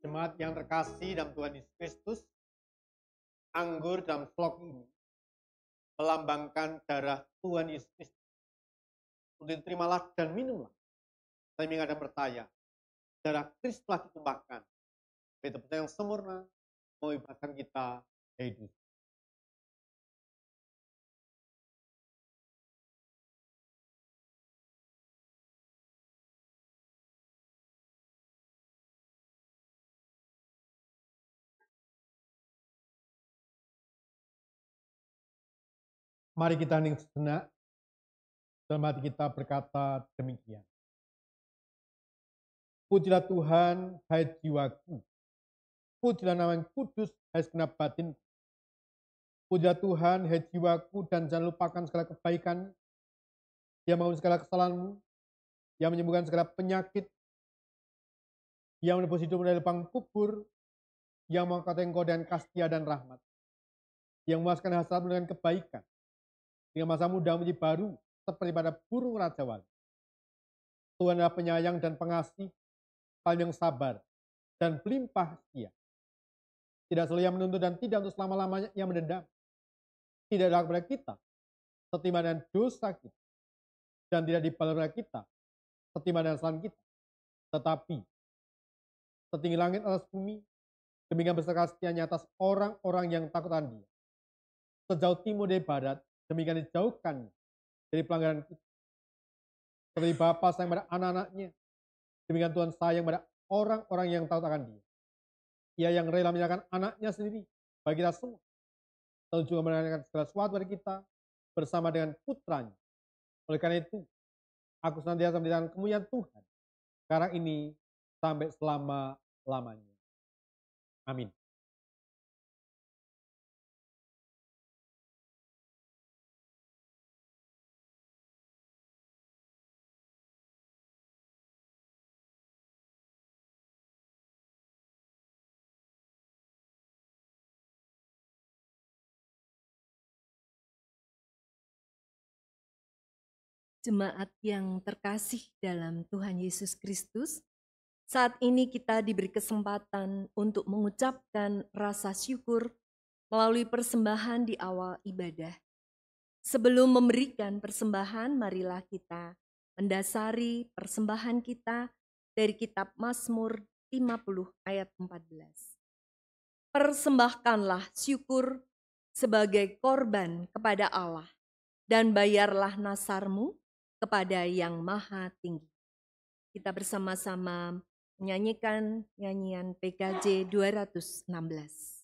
Jemaat yang terkasih dalam Tuhan Yesus Kristus, anggur dalam slok ini melambangkan darah Tuhan Yesus Kristus. Untuk terimalah dan minumlah, sehingga dan percaya darah Kristus telah ditumpahkan. Itu yang sempurna, membebaskan kita dari dosa. Mari kita hening sejenak, dalam hati kita berkata demikian. Pujilah Tuhan, hai jiwaku. Pujilah nama yang kudus, hai segenap batin. Pujilah Tuhan, hai jiwaku, dan jangan lupakan segala kebaikan, yang mengampuni segala kesalahanmu, yang menyembuhkan segala penyakit, yang menebus hidup dari lubang kubur, yang mengangkat engkau dengan kastia dan rahmat, yang memuaskan hasratmu dengan kebaikan, dengan masa muda menjadi baru, seperti pada burung Raja Wali. Tuhan adalah penyayang dan pengasih, panjang sabar, dan berlimpah setia. Tidak selalu yang menuntut dan tidak untuk selama-lamanya yang mendendam. Tidak ada kepada kita, setimpal dengan dosa kita, dan tidak dibalas oleh kita, setimpal dengan kesalahan kita. Tetapi, setinggi langit atas bumi, demikian besar kasih-Nya atas orang-orang yang takut akan Dia. Sejauh timur dari barat, demikian dijauhkan dari pelanggaran kita. Seperti Bapa sayang pada anak-anaknya, demikian Tuhan sayang pada orang-orang yang takut akan Dia. Ia yang rela menyerahkan anaknya sendiri bagi kita semua, lalu juga menyerahkan segala sesuatu dari kita bersama dengan putranya, Oleh karena itu, aku senantiasa menceritakan kemuliaan Tuhan sekarang ini sampai selama-lamanya. Amin. Jemaat yang terkasih dalam Tuhan Yesus Kristus, saat ini kita diberi kesempatan untuk mengucapkan rasa syukur melalui persembahan di awal ibadah. Sebelum memberikan persembahan, marilah kita mendasari persembahan kita dari kitab Mazmur 50 ayat 14. Persembahkanlah syukur sebagai korban kepada Allah, dan bayarlah nasarmu kepada Yang Maha Tinggi. Kita bersama-sama menyanyikan nyanyian PKJ 216.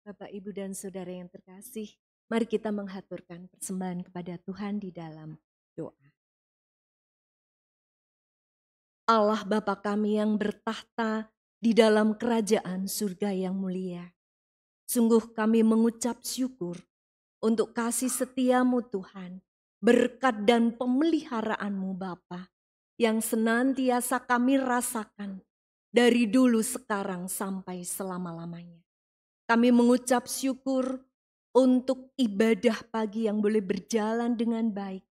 Bapak, Ibu, dan Saudara yang terkasih, mari kita menghaturkan persembahan kepada Tuhan di dalam doa. Allah Bapa kami yang bertahta di dalam kerajaan surga yang mulia, sungguh kami mengucap syukur untuk kasih setiamu Tuhan, berkat dan pemeliharaanmu Bapa, yang senantiasa kami rasakan dari dulu sekarang sampai selama-lamanya. Kami mengucap syukur untuk ibadah pagi yang boleh berjalan dengan baik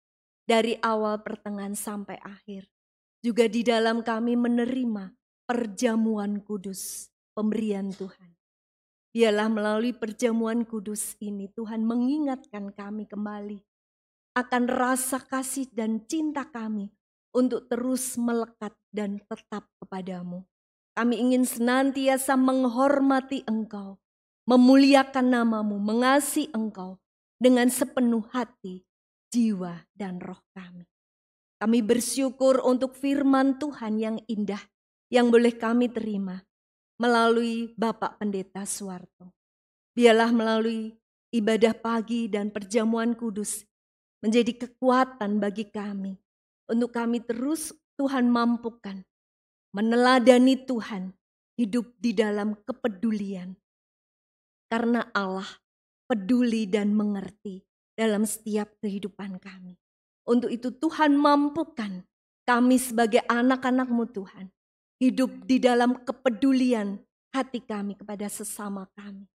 dari awal pertengahan sampai akhir. Juga di dalam kami menerima perjamuan kudus, pemberian Tuhan. Biarlah melalui perjamuan kudus ini Tuhan mengingatkan kami kembali akan rasa kasih dan cinta kami untuk terus melekat dan tetap kepadamu. Kami ingin senantiasa menghormati Engkau, memuliakan namamu, mengasihi Engkau dengan sepenuh hati, jiwa, dan roh kami. Kami bersyukur untuk firman Tuhan yang indah yang boleh kami terima melalui Bapak Pendeta Suwarto. Biarlah melalui ibadah pagi dan perjamuan kudus menjadi kekuatan bagi kami untuk kami terus Tuhan mampukan meneladani Tuhan, hidup di dalam kepedulian. Karena Allah peduli dan mengerti dalam setiap kehidupan kami. Untuk itu Tuhan mampukan kami sebagai anak-anak-Mu Tuhan, hidup di dalam kepedulian hati kami kepada sesama kami.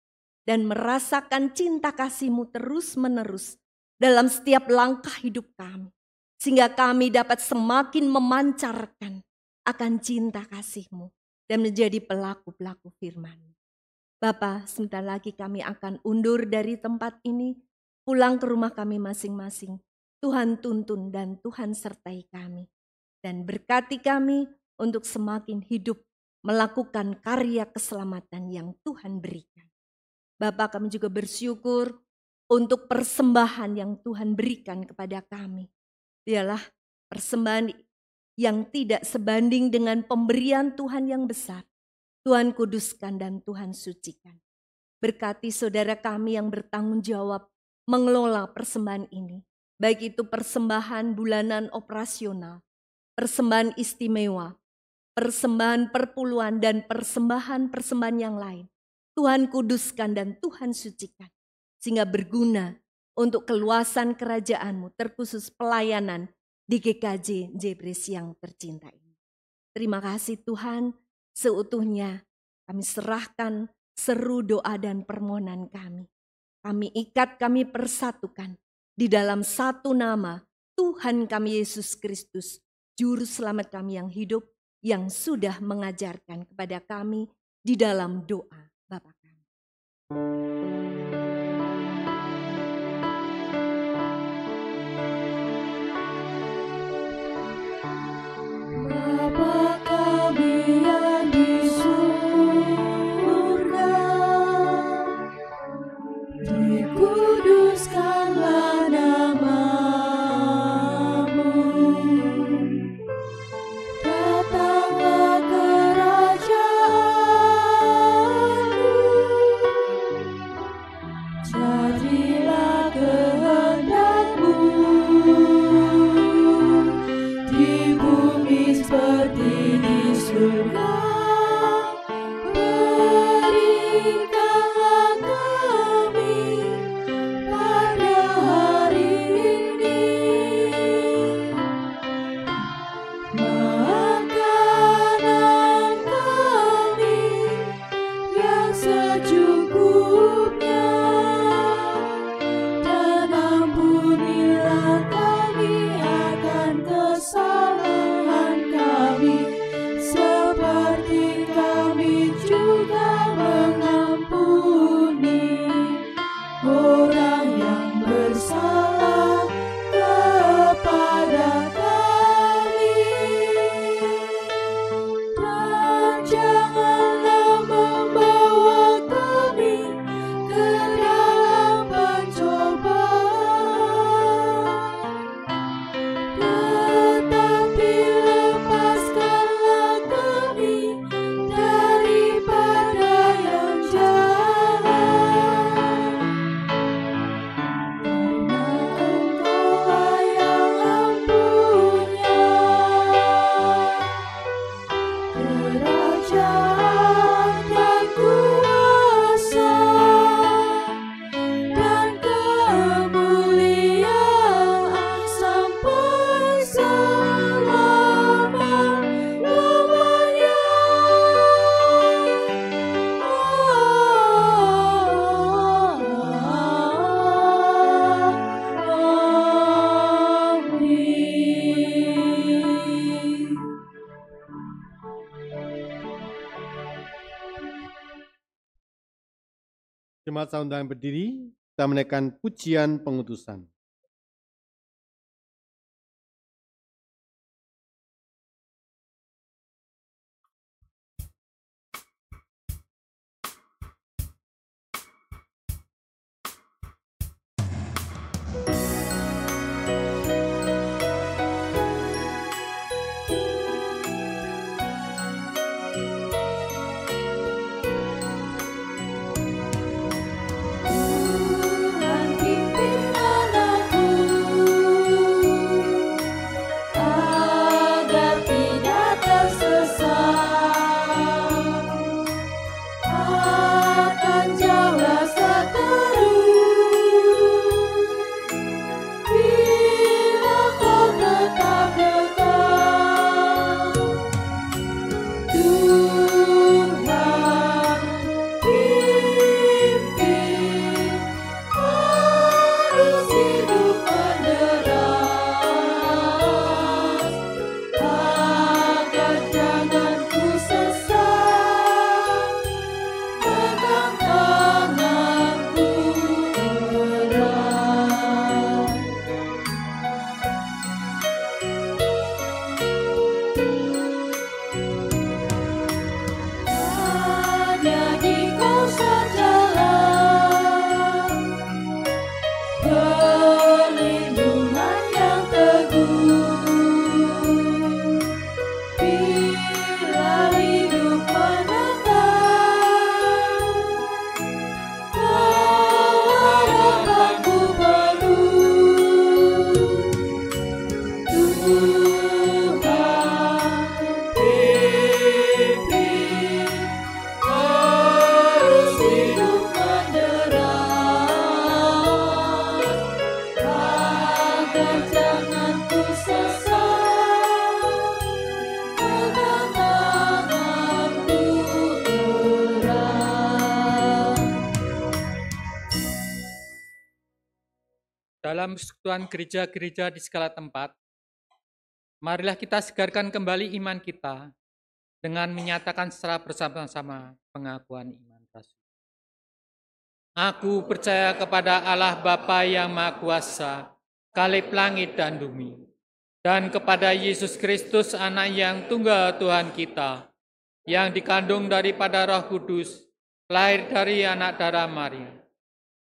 Dan merasakan cinta kasih-Mu terus-menerus dalam setiap langkah hidup kami. Sehingga kami dapat semakin memancarkan akan cinta kasih-Mu dan menjadi pelaku-pelaku firman-Mu. Bapa, sebentar lagi kami akan undur dari tempat ini, pulang ke rumah kami masing-masing. Tuhan tuntun dan Tuhan sertai kami. Dan berkati kami untuk semakin hidup melakukan karya keselamatan yang Tuhan berikan. Bapa, kami juga bersyukur untuk persembahan yang Tuhan berikan kepada kami. Dialah persembahan yang tidak sebanding dengan pemberian Tuhan yang besar. Tuhan kuduskan dan Tuhan sucikan. Berkati saudara kami yang bertanggung jawab mengelola persembahan ini. Baik itu persembahan bulanan operasional, persembahan istimewa, persembahan perpuluhan, dan persembahan-persembahan yang lain. Tuhan kuduskan dan Tuhan sucikan. Sehingga berguna untuk keluasan kerajaan-Mu, terkhusus pelayanan di GKJ Jebres yang tercinta ini. Terima kasih Tuhan, seutuhnya kami serahkan seru doa dan permohonan kami. Kami ikat, kami persatukan di dalam satu nama Tuhan kami Yesus Kristus, Juru Selamat kami yang hidup, yang sudah mengajarkan kepada kami di dalam doa Bapa kami. Bapa kami yang di surga, dikuduskanlah nama-Mu, datanglah kerajaan-Mu, jadilah kehendak-Mu di bumi seperti di surga. Berikanlah kami pada hari ini makanan kami yang secukupnya, dan ampunilah kami akan kesalahan kami, seperti kami juga mengampuni orang yang bersalah kepada kami. Dan janganlah membawa kami ke dalam pencobaan, tetapi lepaskanlah kami daripada yang jahat. Karena Engkau-lah yang empunya kerajaan dan kuasa dan kemuliaan sampai selama-lamanya. Amin. Jemaat saudara berdiri, kita menaikkan pujian pengutusan. Tuhan pimpin anak Hanya Dikau sajalah perlindungan yang teguh. Bila hidup menentang, Kau harapanku baru. Tuhan pimpin arus hidup menderat, agar jangan ku sesat, pegang tanganku erat. Dalam persekutuan gereja-gereja di segala tempat, marilah kita segarkan kembali iman kita dengan menyatakan secara bersama-sama pengakuan iman Rasul. Aku percaya kepada Allah Bapa yang Maha Kuasa, Kalib langit dan bumi, dan kepada Yesus Kristus, Anak yang tunggal Tuhan kita, yang dikandung daripada Roh Kudus, lahir dari anak darah Maria,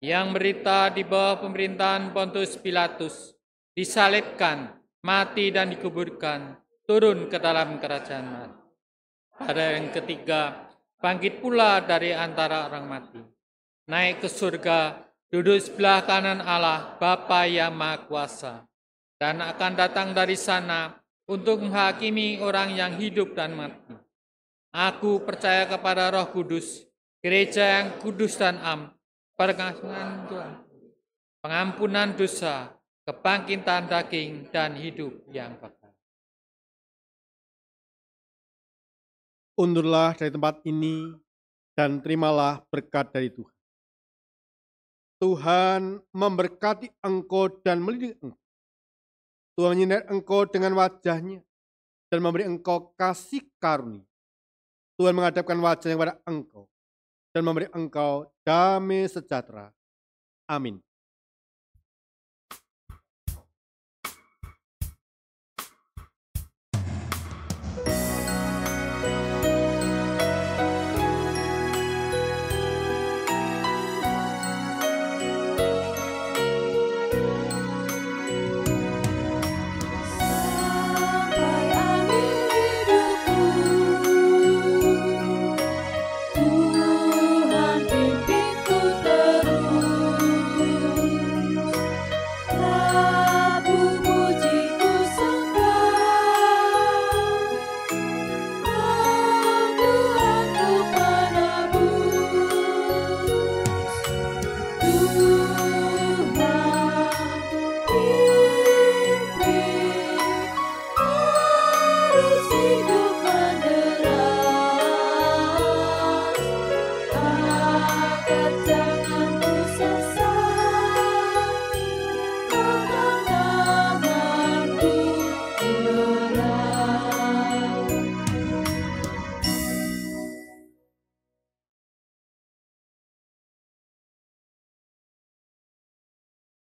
yang menderita di bawah pemerintahan Pontius Pilatus, disalibkan, mati dan dikuburkan, turun ke dalam kerajaan mati. Pada yang ketiga, bangkit pula dari antara orang mati, naik ke surga, duduk sebelah kanan Allah, Bapa yang Maha Kuasa, dan akan datang dari sana untuk menghakimi orang yang hidup dan mati. Aku percaya kepada Roh Kudus, gereja yang kudus dan am, perkasihan Tuhan, pengampunan dosa, kebangkitan daging, dan hidup yang kekal. Undurlah dari tempat ini dan terimalah berkat dari Tuhan. Tuhan memberkati engkau dan melindungi engkau. Tuhan menyinari engkau dengan wajah-Nya dan memberi engkau kasih karunia. Tuhan menghadapkan wajah-Nya kepada engkau dan memberi engkau damai sejahtera. Amin.